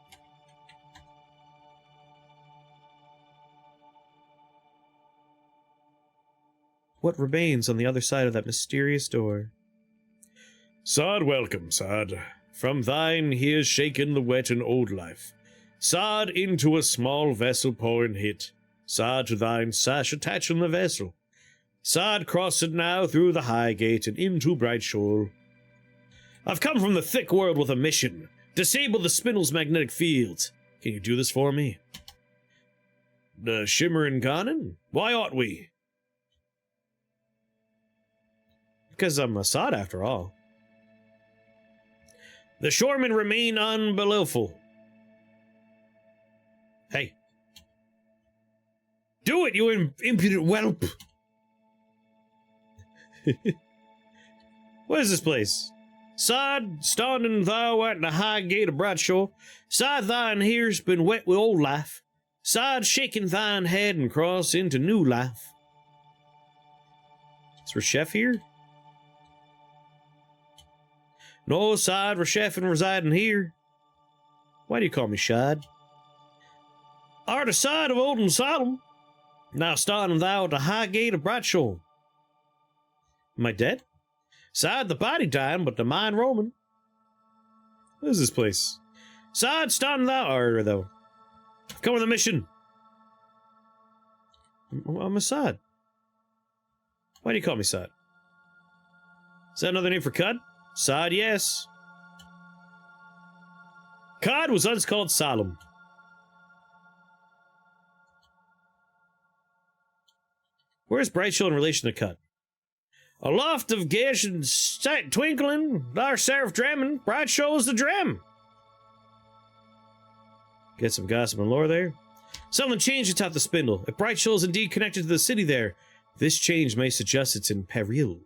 What remains on the other side of that mysterious door? Sod, welcome, Sod. From thine he has shaken the wet and old life. Sod, into a small vessel pouring hit. Sod, to thine sash attaching the vessel. Sod, crossed now through the high gate and into bright shoal. I've come from the thick world with a mission. Disable the spindle's magnetic field. Can you do this for me? The shimmering Ganon? Why ought we? Because I'm a Sod after all. The shoremen remain unbelievable. Hey. Do it, you impudent whelp! What is this place? Sod, standing thou at the high gate of Bradshaw. Sod, thine here's been wet with old life. Sod, shaking thine head and cross into new life. Is Reshef here? No, Sod, Reshef and residing here. Why do you call me Shad? Art a Sod of Old and Solemn. Now standing thou at the high gate of Bradshaw. Am I dead? Sod, the body dying, but the mind roaming. What is this place? Sod, standing thou, or though. Come with a mission. I'm a Sod. Why do you call me Sod? Is that another name for Cud? Sod, yes. Cod was once called Solemn. Where's Brightshield in relation to Cud? A loft of gash and sight twinkling, our seraph dramming, bright shows the dram. Get some gossip and lore there. Something changed atop the spindle. If Brightshield is indeed connected to the city there, this change may suggest it's in peril.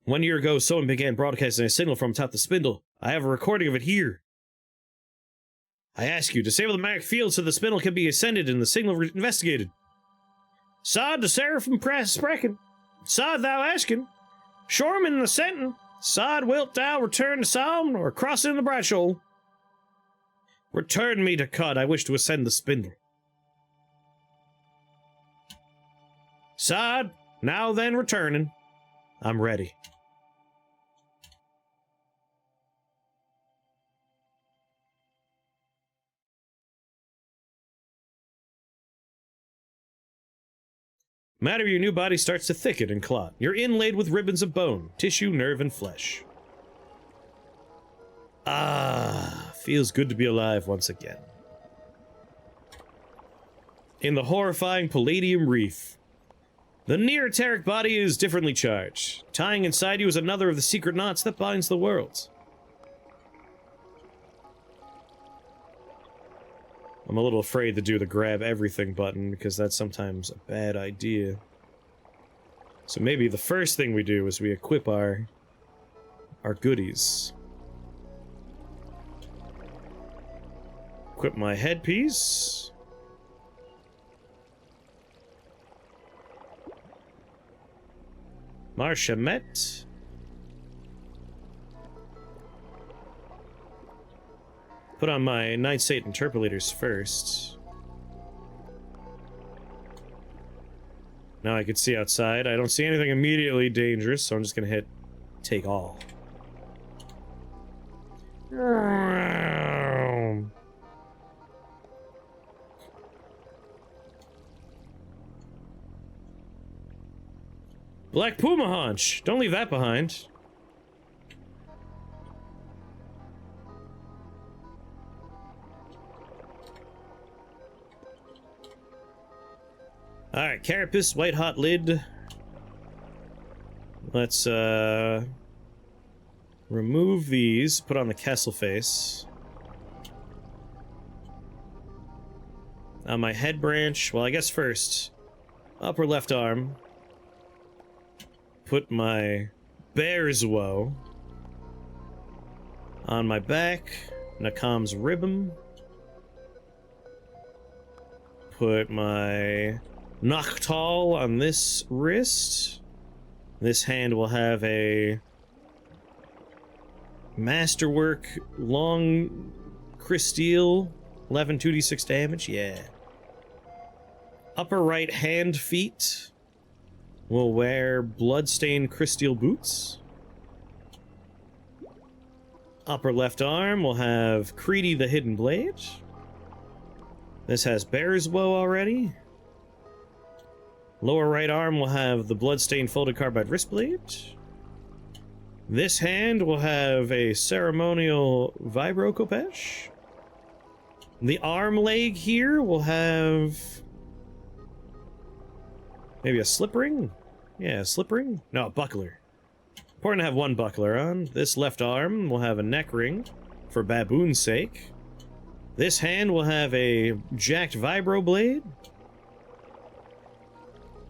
1 year ago, someone began broadcasting a signal from atop the spindle. I have a recording of it here. I ask you, disable the magnetic field so the spindle can be ascended and the signal investigated. Sod the seraphim sprechen. Sod thou asking. Shoreman the sentin. Sod wilt thou return to Solemn or cross in the Bradshaw? Return me to Cud. I wish to ascend the spindle. Sod, now then returning. I'm ready. Matter of your new body starts to thicken and clot. You're inlaid with ribbons of bone, tissue, nerve, and flesh. Ah, feels good to be alive once again. In the horrifying Palladium Reef. The near-eteric body is differently charged. Tying inside you is another of the secret knots that binds the worlds. I'm a little afraid to do the grab everything button, because that's sometimes a bad idea. So maybe the first thing we do is we equip our goodies. Equip my headpiece. Marchamet. Put on my Night State interpolators first. Now I can see outside. I don't see anything immediately dangerous, so I'm just gonna hit Take all. Black Puma haunch. Don't leave that behind. Alright, carapace, white hot lid. Let's, remove these, put on the Kessel face. On my head branch, well, I guess first, upper left arm. Put my bear's woe. On my back, Nakam's ribbon. Put my Noctal on this wrist. This hand will have a Masterwork long Crysteel 11 2d6 damage. Yeah. Upper right hand feet will wear bloodstained Crysteel boots. Upper left arm will have Creedy the Hidden Blade. This has Bear's Woe already. Lower right arm will have the bloodstained folded carbide wrist blade. This hand will have a ceremonial vibro khopesh. The arm leg here will have maybe a slip ring? Yeah, a slip ring? No, a buckler. Important to have one buckler on. This left arm will have a neck ring for baboon's sake. This hand will have a jacked vibro blade.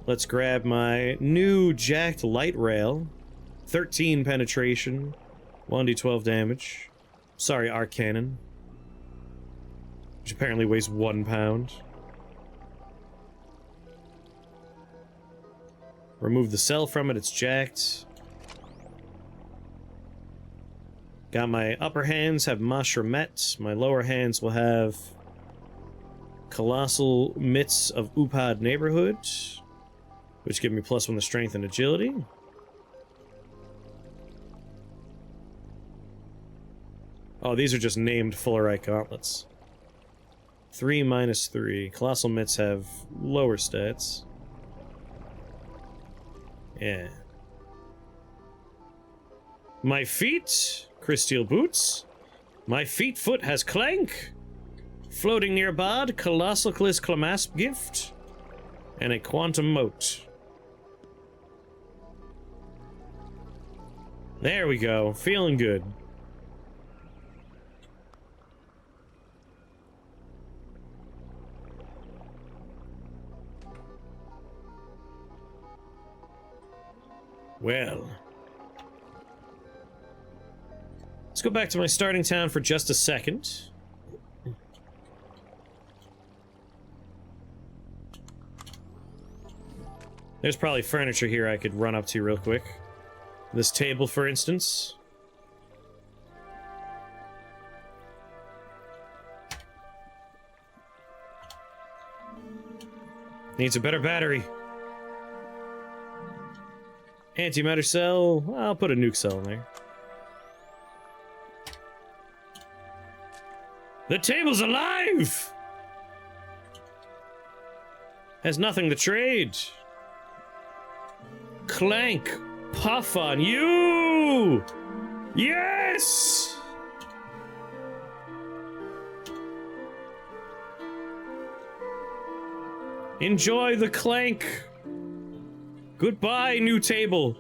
Let's grab my new jacked light rail. 13 penetration, 1d12 damage. Sorry, arc cannon. Which apparently weighs 1 pound. Remove the cell from it, it's jacked. Got my upper hands have Mashramet. My lower hands will have Colossal Mitts of Upad Neighborhood, which give me +1 to strength and agility. Oh, these are just named Fullerite gauntlets. 3 - 3. Colossal Mitts have lower stats. Yeah. My feet, Crysteel boots. My feet foot has clank. Floating near Bod, Colossal Cliss Clamasp gift. And a quantum moat. There we go. Feeling good. Well. Let's go back to my starting town for just a second. There's probably furniture here I could run up to real quick. This table, for instance. Needs a better battery. Antimatter cell. I'll put a nuke cell in there. The table's alive! Has nothing to trade. Clank. Puff on you! Yes! Enjoy the clank. Goodbye, new table.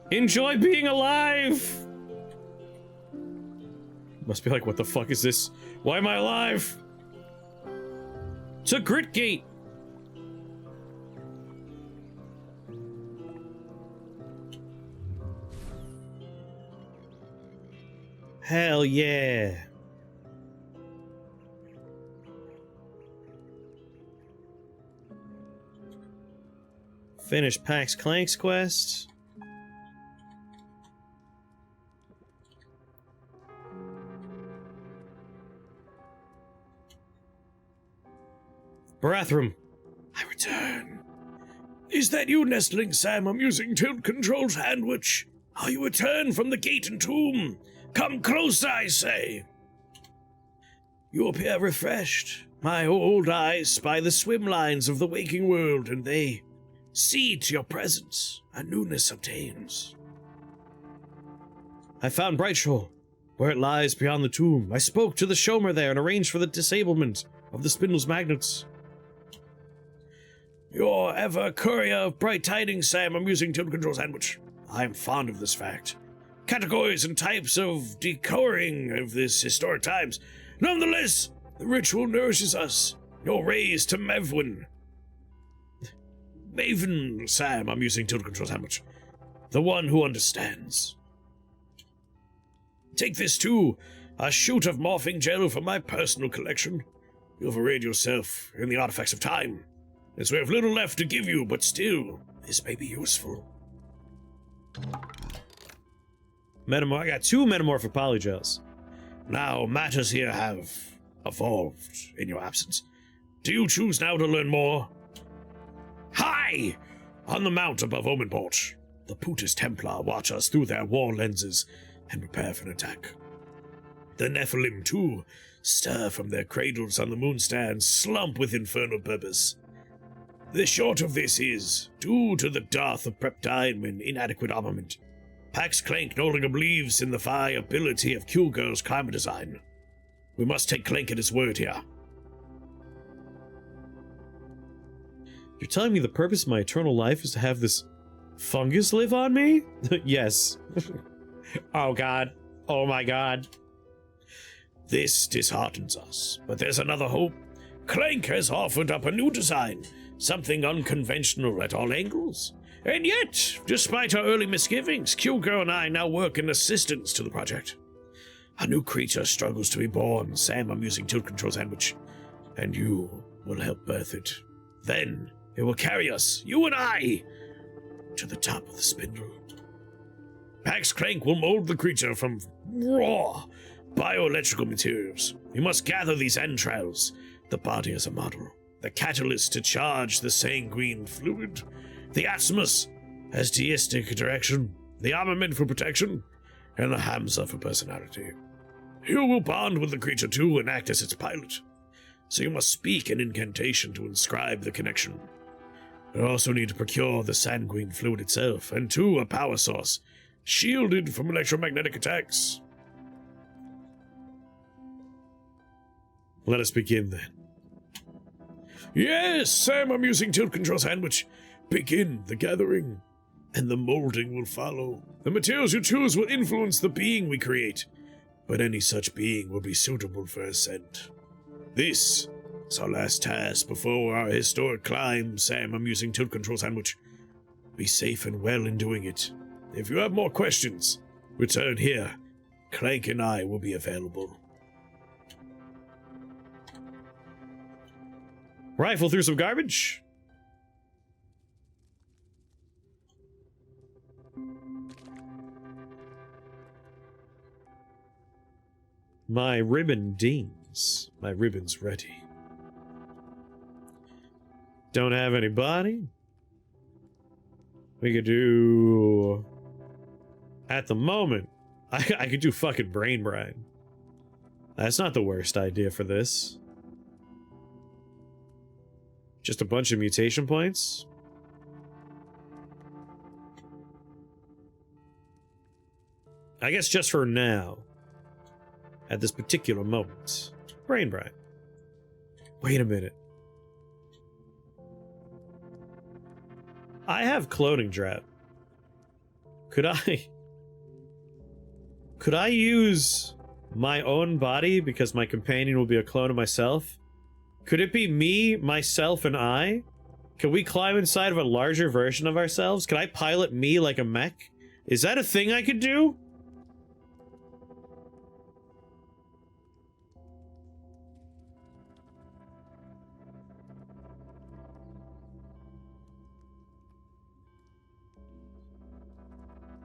Enjoy being alive! Must be like, what the fuck is this? Why am I alive? It's a grit gate. Hell yeah. Finish Pax Clank's quest. Barathrum. I return. Is that you, Nestling Sam? I'm using tilt control sandwich. Are you returned from the gate and tomb? Come closer, I say. You appear refreshed. My old eyes spy the swim lines of the waking world, and they see to your presence a newness obtains. I found Brightshore, where it lies beyond the tomb. I spoke to the Shomer there and arranged for the disablement of the spindle's magnets. You're ever courier of bright tidings, Sam, amusing tilt control sandwich. I am fond of this fact. Categories and types of decoding of this historic times. Nonetheless, the ritual nourishes us. You're raised to Maven, Sam, I'm using tilt control sandwich. The one who understands. Take this too, a shoot of morphing gel from my personal collection. You've arrayed yourself in the artifacts of time, as we have little left to give you, but still, this may be useful. I got 2 metamorphic polygels. Now, matters here have evolved in your absence. Do you choose now to learn more? High! On the mount above Omenport, the Putis Templar watch us through their war lenses and prepare for an attack. The Nephilim, too, stir from their cradles on the moonstand and slump with infernal purpose. The short of this is, due to the dearth of prep time and inadequate armament, Pax Clank no longer believes in the viability of Q-Girl's climate design. We must take Clank at his word here. You're telling me the purpose of my eternal life is to have this fungus live on me? Yes. Oh god. Oh my god. This disheartens us, but there's another hope. Clank has offered up a new design, something unconventional at all angles. And yet, despite our early misgivings, Q-Girl and I now work in assistance to the project. A new creature struggles to be born, Sam, I'm using tilt control sandwich, and you will help birth it. Then it will carry us, you and I, to the top of the spindle. Pax Clank will mold the creature from raw bioelectrical materials. You must gather these entrails, the body as a model, the catalyst to charge the sanguine fluid, the atmos as deistic direction, the armament for protection, and the Hamza for personality. You will bond with the creature too and act as its pilot, so you must speak an incantation to inscribe the connection. You also need to procure the sanguine fluid itself, and a power source, shielded from electromagnetic attacks. Let us begin then. Yes, Sam, I'm using tilt control sandwich. Begin the gathering, and the molding will follow. The materials you choose will influence the being we create, but any such being will be suitable for ascent. This is our last task before our historic climb, Sam, I'm using tilt control sandwich. Be safe and well in doing it. If you have more questions, return here. Clank and I will be available. Rifle through some garbage. My ribbon dings. My ribbon's ready. Don't have any body. We could do... At the moment, I could do fucking brain brine. That's not the worst idea for this. Just a bunch of mutation points. I guess just for now. At this particular moment. Brain brine. Wait a minute. I have cloning drought. Could I use my own body because my companion will be a clone of myself? Could it be me, myself, and I? Can we climb inside of a larger version of ourselves? Can I pilot me like a mech? Is that a thing I could do?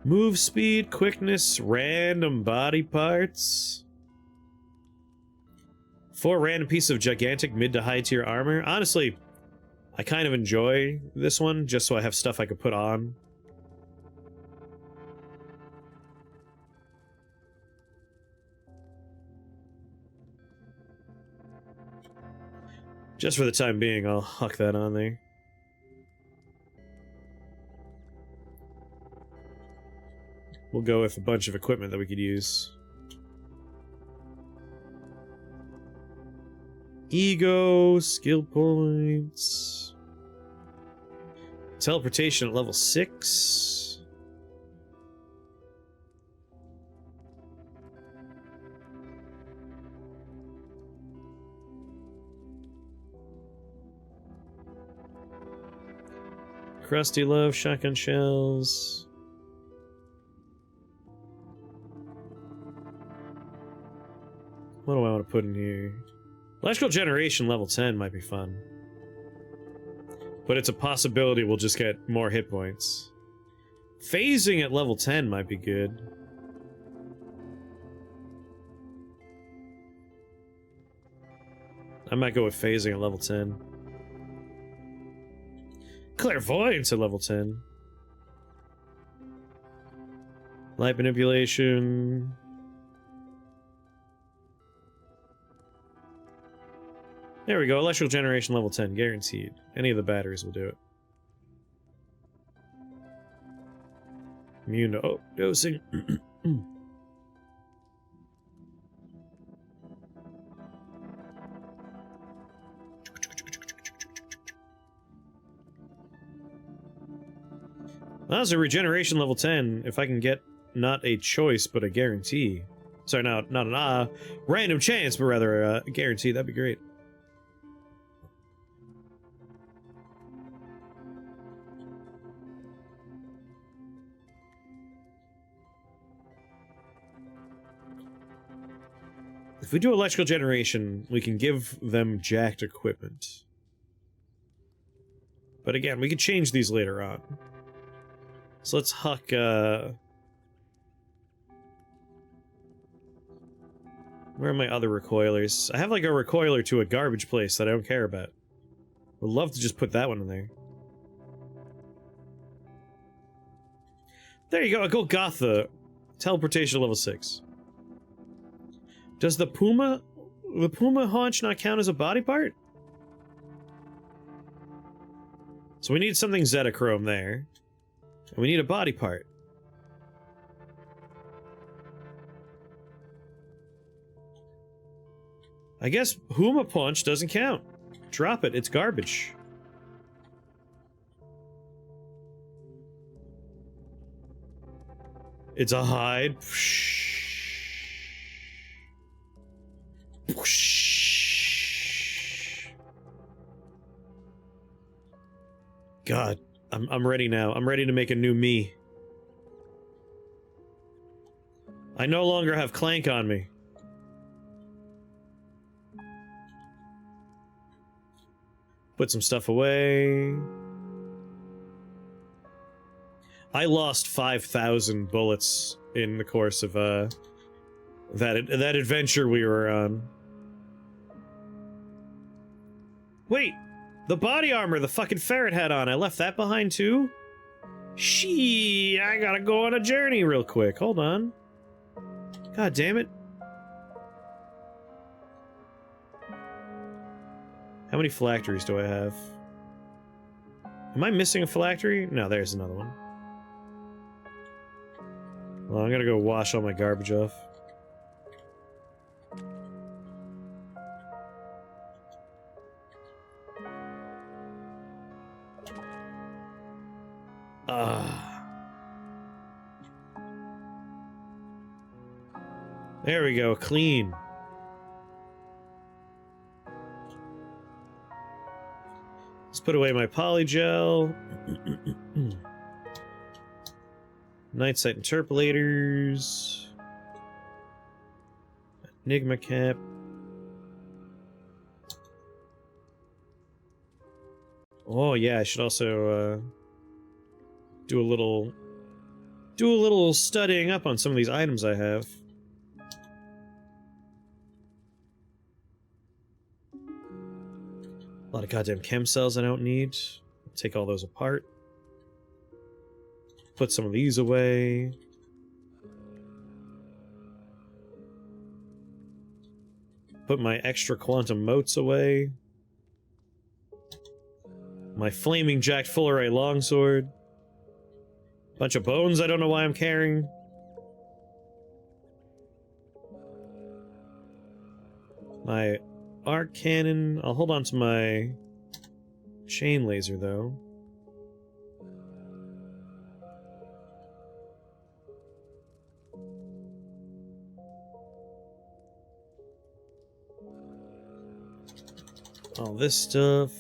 Move speed, quickness, random body parts. 4 random pieces of gigantic mid to high tier armor. Honestly, I kind of enjoy this one just so I have stuff I could put on. Just for the time being, I'll huck that on there. We'll go with a bunch of equipment that we could use. Ego, skill points. Teleportation at level 6. Crusty love, shotgun shells. What do I want to put in here? Electrical generation level 10 might be fun. But it's a possibility we'll just get more hit points. Phasing at level 10 might be good. I might go with phasing at level 10. Clairvoyance at level 10. Light manipulation. There we go, electrical generation level 10, guaranteed. Any of the batteries will do it. Immune to dosing. That's a regeneration level 10, if I can get not a choice, but a guarantee. Sorry, not an random chance, but rather a guarantee, that'd be great. If we do electrical generation, we can give them jacked equipment. But again, we could change these later on. So let's huck, where are my other recoilers? I have like a recoiler to a garbage place that I don't care about. Would love to just put that one in there. There you go, a Golgotha. Teleportation level 6. Does the puma haunch not count as a body part? So we need something Zetachrome there. And we need a body part. I guess Huma Punch doesn't count. Drop it, it's garbage. It's a hide. God, I'm ready now. I'm ready to make a new me. I no longer have Clank on me. Put some stuff away. I lost 5,000 bullets in the course of that adventure we were on. Wait, the body armor the fucking ferret had on, I left that behind too? Shee, I gotta go on a journey real quick. Hold on. God damn it. How many phylacteries do I have? Am I missing a phylactery? No, there's another one. Well, I'm gonna go wash all my garbage off. There we go, clean. Let's put away my polygel. Night sight interpolators. Enigma cap. Oh yeah, I should also do a little studying up on some of these items I have. A lot of goddamn chem cells I don't need. Take all those apart. Put some of these away. Put my extra quantum motes away. My flaming jacked full array longsword. Bunch of bones I don't know why I'm carrying. My arc cannon. I'll hold on to my chain laser though. All this stuff.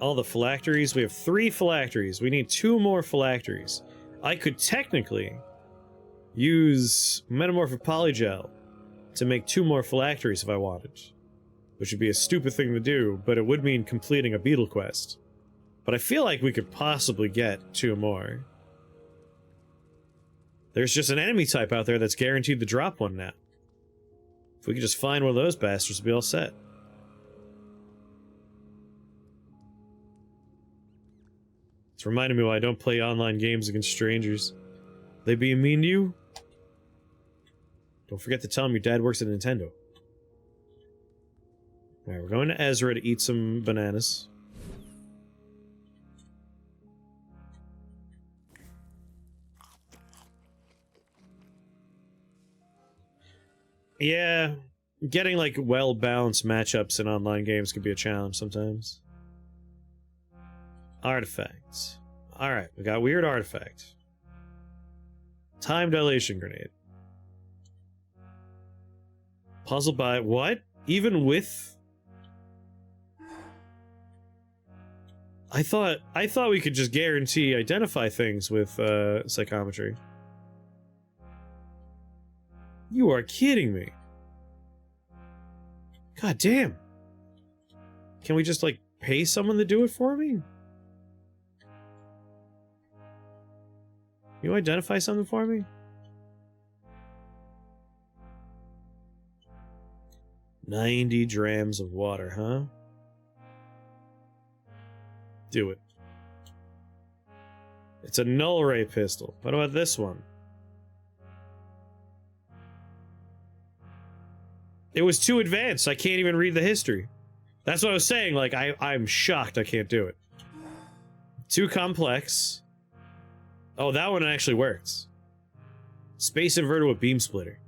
All the phylacteries. We have 3 phylacteries. We need 2 more phylacteries. I could technically use metamorphic polygel to make 2 more phylacteries if I wanted. Which would be a stupid thing to do, but it would mean completing a beetle quest. But I feel like we could possibly get 2 more. There's just an enemy type out there that's guaranteed to drop one now. If we could just find one of those bastards, we'd be all set. It's reminding me why I don't play online games against strangers. They being mean to you? Don't forget to tell them your dad works at Nintendo. Alright, we're going to Ezra to eat some bananas. Yeah, getting like well-balanced matchups in online games can be a challenge sometimes. Artifacts. Alright, we got weird artifact. Time dilation grenade. Puzzled by what? Even with... I thought we could just guarantee identify things with psychometry. You are kidding me. God damn. Can we just, like, pay someone to do it for me? You identify something for me? $90 drams of water, huh? Do it. It's a null ray pistol. What about this one? It was too advanced. I can't even read the history. That's what I was saying. Like, I'm shocked I can't do it. Too complex. Oh, that one actually works. Space inverter with beam splitter.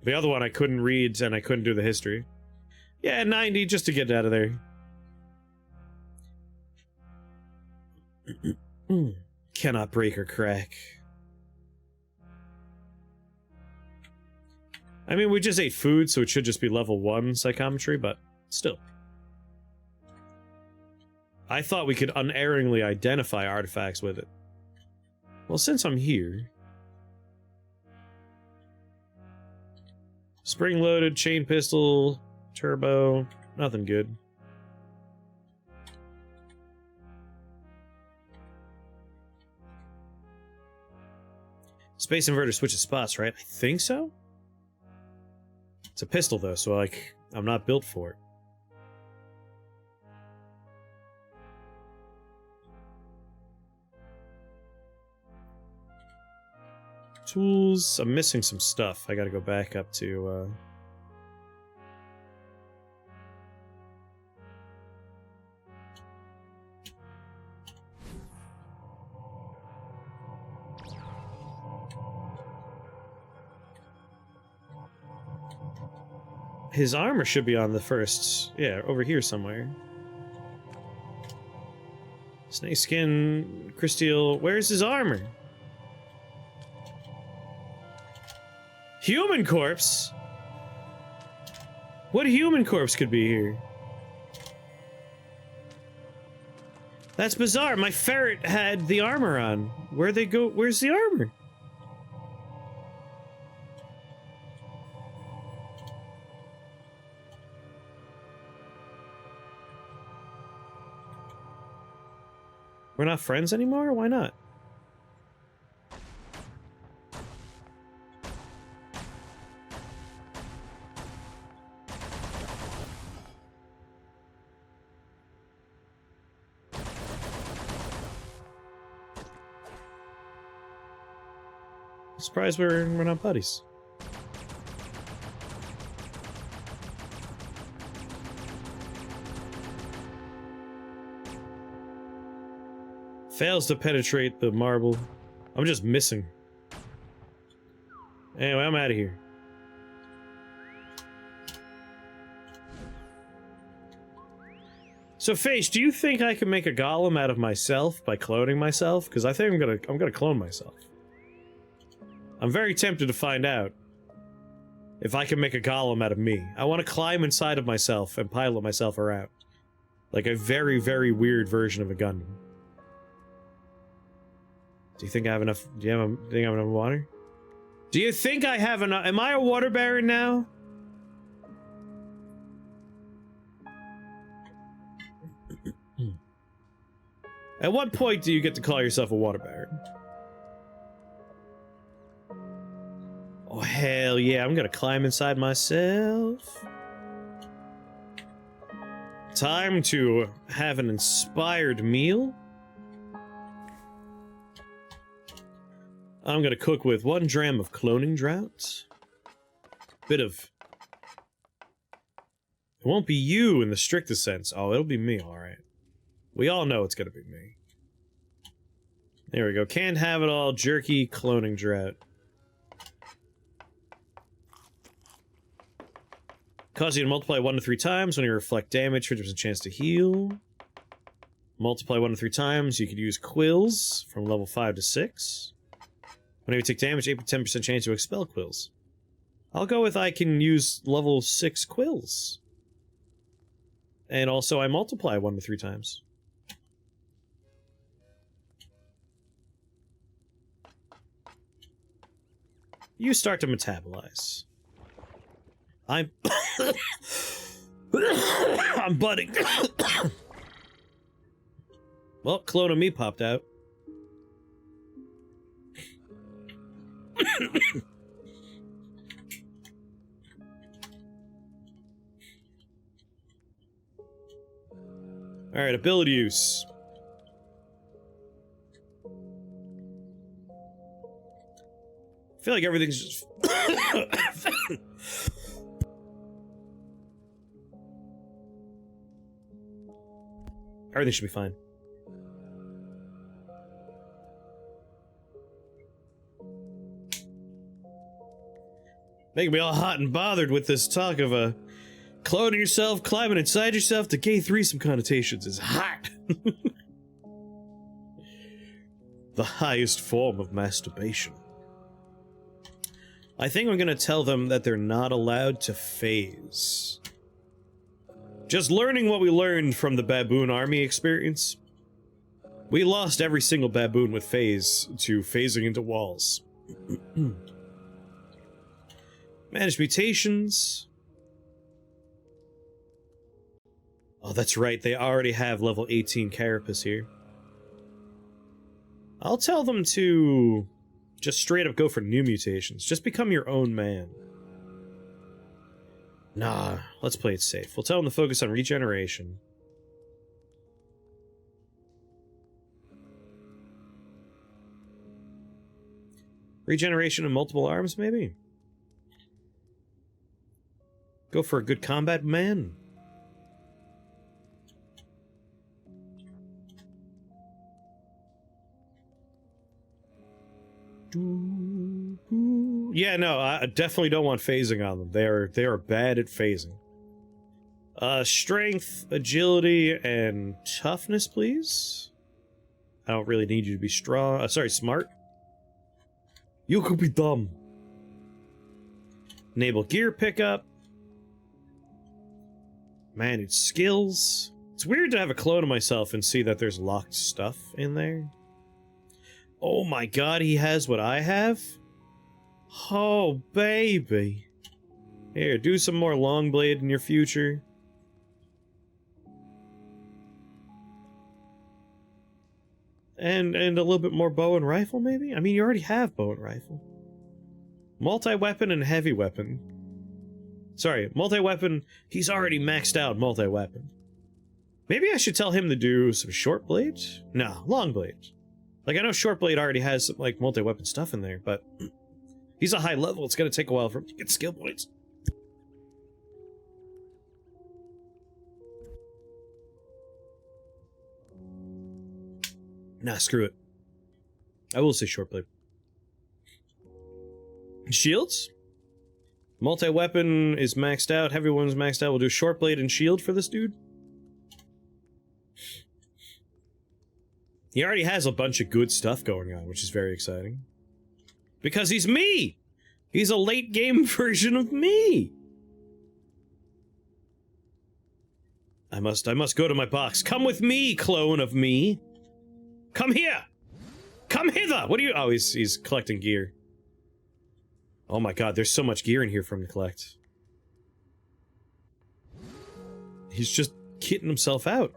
The other one I couldn't read and I couldn't do the history. Yeah, 90 just to get out of there. Cannot break or crack. I mean, we just ate food, so it should just be level 1 psychometry, but still. I thought we could unerringly identify artifacts with it. Well, since I'm here... Spring-loaded, chain pistol, turbo, nothing good. Space inverter switches spots, right? I think so? It's a pistol, though, so, like, I'm not built for it. Tools. I'm missing some stuff. I gotta go back up to, His armor should be on the first... Yeah, over here somewhere. Snakeskin, crysteel... Where's his armor? Human corpse? What human corpse could be here? That's bizarre. My ferret had the armor on. Where'd they go? Where's the armor? We're not friends anymore? Why not? Surprised we're not buddies. Fails to penetrate the marble. I'm just missing. Anyway, I'm out of here. So, Face, do you think I can make a golem out of myself by cloning myself? Because I think I'm gonna clone myself. I'm very tempted to find out if I can make a golem out of me. I want to climb inside of myself and pilot myself around. Like a very, very weird version of a Gundam. Do you think I have enough? Do you think I have enough water? Do you think I have enough? Am I a water baron now? At what point do you get to call yourself a water baron? Oh, hell yeah, I'm gonna climb inside myself. Time to have an inspired meal. I'm gonna cook with 1 dram of cloning drought. Bit of... It won't be you in the strictest sense. Oh, it'll be me, alright. We all know it's gonna be me. There we go. Can't have it all. Jerky cloning drought. Cause you to multiply 1 to 3 times when you reflect damage, 50% chance to heal. Multiply 1 to 3 times, you could use quills from level 5 to 6. Whenever you take damage, 8 to 10% chance to expel quills. I'll go with I can use level 6 quills. And also I multiply 1 to 3 times. You start to metabolize. I'm I'm budding. Well, clone of me popped out. Alright, ability use. I feel like everything's just... Everything should be fine. Making me all hot and bothered with this talk of cloning yourself, climbing inside yourself. The gay threesome connotations is hot. The highest form of masturbation. I think I'm gonna tell them that they're not allowed to phase. Just learning what we learned from the baboon army experience. We lost every single baboon with phase to phasing into walls. Manage mutations. Oh, that's right, they already have level 18 carapace here. I'll tell them to just straight up go for new mutations. Just become your own man. Nah, let's play it safe. We'll tell them to focus on regeneration. Regeneration of multiple arms, maybe? Go for a good combat man. Yeah, no, I definitely don't want phasing on them. They are bad at phasing. Strength, agility, and toughness, please. I don't really need you to be strong. Sorry, smart. You could be dumb. Enable gear pickup. Manage skills. It's weird to have a clone of myself and see that there's locked stuff in there. Oh my god, he has what I have? Oh, baby. Here, do some more long blade in your future. And a little bit more bow and rifle, maybe? I mean, you already have bow and rifle. Multi-weapon and heavy weapon. Sorry, multi-weapon. He's already maxed out multi-weapon. Maybe I should tell him to do some short blade? No, long blade. Like, I know short blade already has some, like, multi-weapon stuff in there, but... He's a high level, it's gonna take a while for him to get skill points. Nah, screw it. I will say short blade. Shields? Multi-weapon is maxed out. Heavy one's maxed out. We'll do short blade and shield for this dude. He already has a bunch of good stuff going on, which is very exciting. Because he's me! He's a late game version of me! I must go to my box. Come with me, clone of me! Come here! Come hither! What are you— oh, he's collecting gear. Oh my god, there's so much gear in here for him to collect. He's just kitting himself out.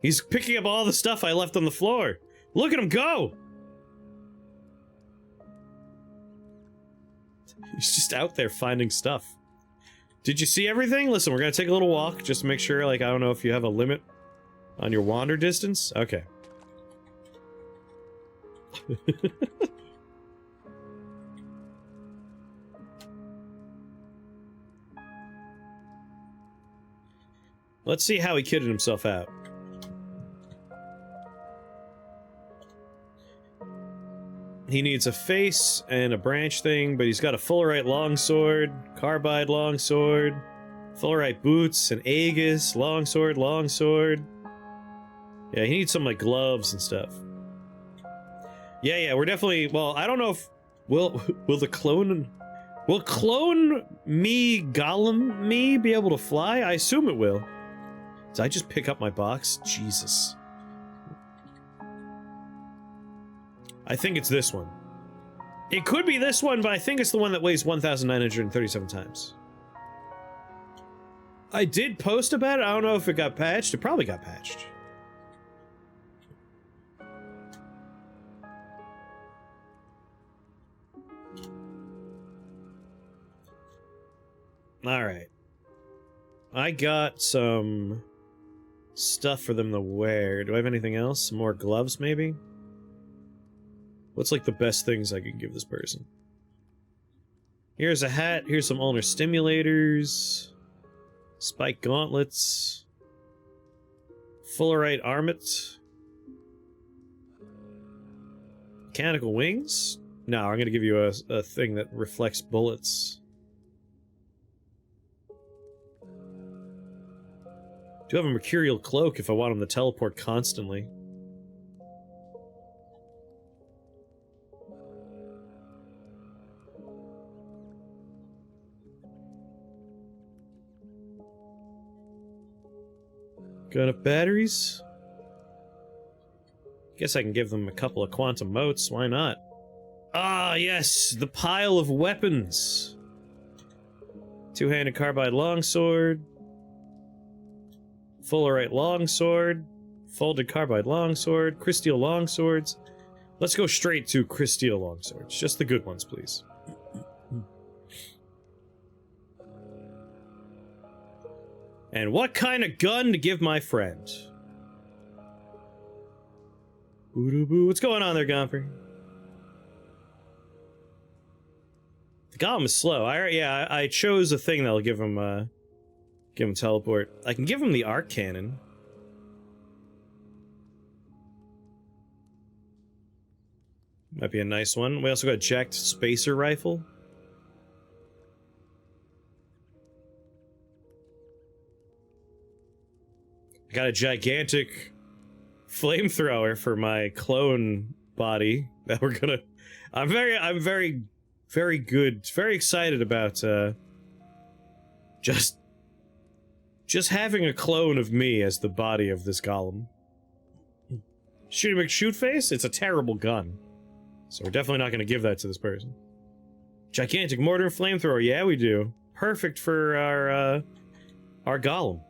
He's picking up all the stuff I left on the floor. Look at him go! He's just out there finding stuff. Did you see everything? Listen, we're gonna take a little walk just to make sure, like, I don't know if you have a limit on your wander distance. Okay. Let's see how he kitted himself out. He needs a face and a branch thing, but he's got a Fullerite longsword, carbide longsword, Fullerite boots, an Aegis, longsword. Yeah, he needs some, like, gloves and stuff. Yeah, we're definitely— well, I don't know if— will the clone— will clone me, Gollum me, be able to fly? I assume it will. Did I just pick up my box? Jesus. I think it's this one. It could be this one, but I think it's the one that weighs 1,937 times. I did post about it. I don't know if it got patched. It probably got patched. Alright. I got some stuff for them to wear. Do I have anything else? Some more gloves, maybe? What's, like, the best things I can give this person? Here's a hat. Here's some ulnar stimulators. Spike gauntlets. Fullerite armlet. Mechanical wings? No, I'm gonna give you a thing that reflects bullets. Do have a mercurial cloak if I want him to teleport constantly. Got enough batteries? Guess I can give them a couple of quantum motes, why not? Ah, yes, the pile of weapons! Two-handed carbide longsword. Fullerite longsword. Folded carbide longsword. Crysteel longswords. Let's go straight to Crysteel longswords. Just the good ones, please. And what kind of gun to give my friend? Boo-doo-boo. What's going on there, Gomper? The golem is slow. I chose a thing that'll give him teleport. I can give him the arc cannon. Might be a nice one. We also got a jacked spacer rifle. I got a gigantic flamethrower for my clone body that we're gonna— I'm very excited about just having a clone of me as the body of this golem. Shooty McShootface? It's a terrible gun. So we're definitely not gonna give that to this person. Gigantic mortar flamethrower, yeah we do. Perfect for our golem.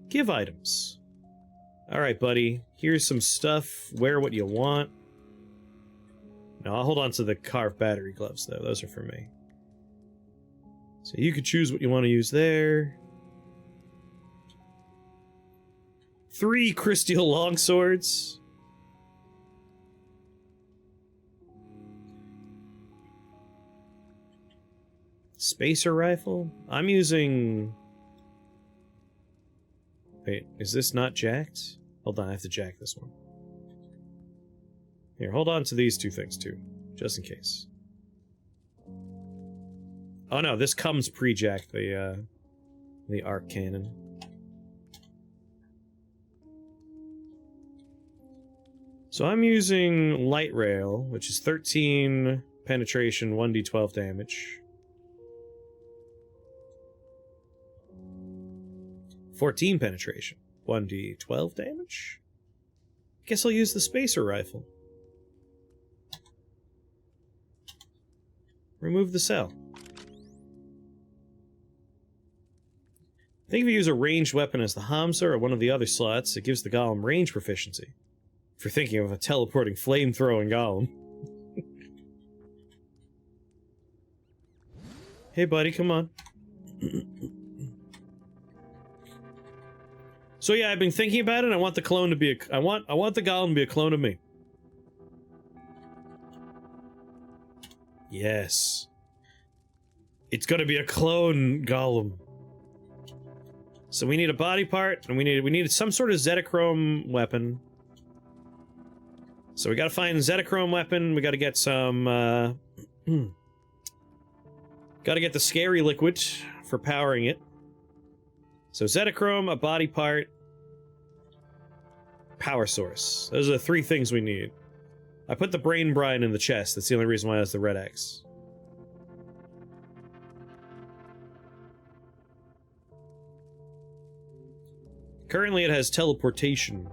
Give items. Alright, buddy. Here's some stuff. Wear what you want. No, I'll hold on to the carved battery gloves, though. Those are for me. So you could choose what you want to use there. 3 Crysteel longswords. Spacer rifle? I'm using Wait, is this not jacked? Hold on, I have to jack this one. Here, hold on to these two things too, just in case. Oh no, this comes pre-jacked, the arc cannon. So I'm using light rail, which is 13 penetration, 1d12 damage. 14 penetration, 1d12 damage? Guess I'll use the spacer rifle. Remove the cell. I think if you use a ranged weapon as the Hamza or one of the other slots, it gives the golem range proficiency. If you're thinking of a teleporting flame-throwing golem. Hey buddy, come on. So yeah, I've been thinking about it. I want the clone to be a... I want the golem to be a clone of me. Yes. It's gonna be a clone golem. So we need a body part, and we need some sort of Zetachrome weapon. So we gotta find Zetachrome weapon, we gotta get some, gotta get the scary liquid for powering it. So Zetachrome, a body part, power source. Those are the three things we need. I put the brain brine in the chest, that's the only reason why it has the red X. Currently it has teleportation.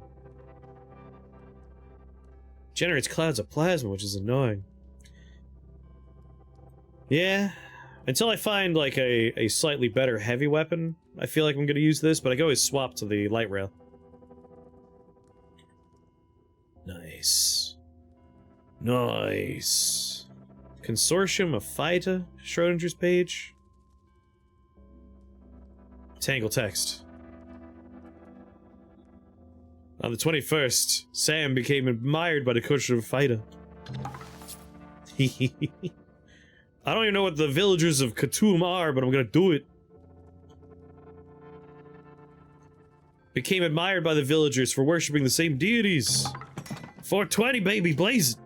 Generates clouds of plasma, which is annoying. Yeah. Until I find, like, a slightly better heavy weapon, I feel like I'm gonna use this, but I can always swap to the light rail. Nice. Nice. Consortium of Phyta? Schrodinger's page? Tangle text. On the 21st, Sam became admired by the culture of Phyta. I don't even know what the villagers of Khatum are, but I'm gonna do it. Became admired by the villagers for worshipping the same deities. 420, baby, blaze it.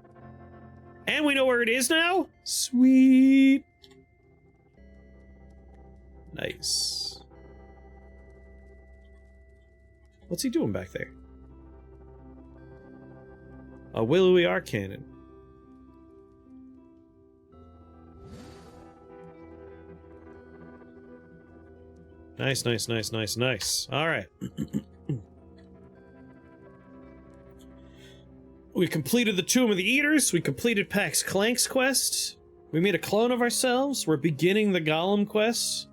And we know where it is now? Sweet. Nice. What's he doing back there? A willowy arc cannon. Nice, nice, nice, nice, nice. Alright. We completed the Tomb of the Eaters. We completed Pax Clank's quest. We made a clone of ourselves. We're beginning the Golem quest.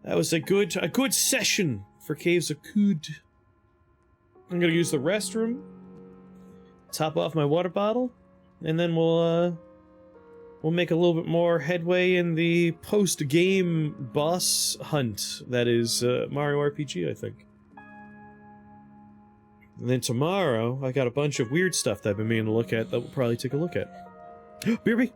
That was a good session for Caves of Kud. I'm gonna use the restroom. Top off my water bottle, and then we'll make a little bit more headway in the post-game boss hunt that is Mario RPG, I think. And then tomorrow, I got a bunch of weird stuff that I've been meaning to look at that we'll probably take a look at. BRB!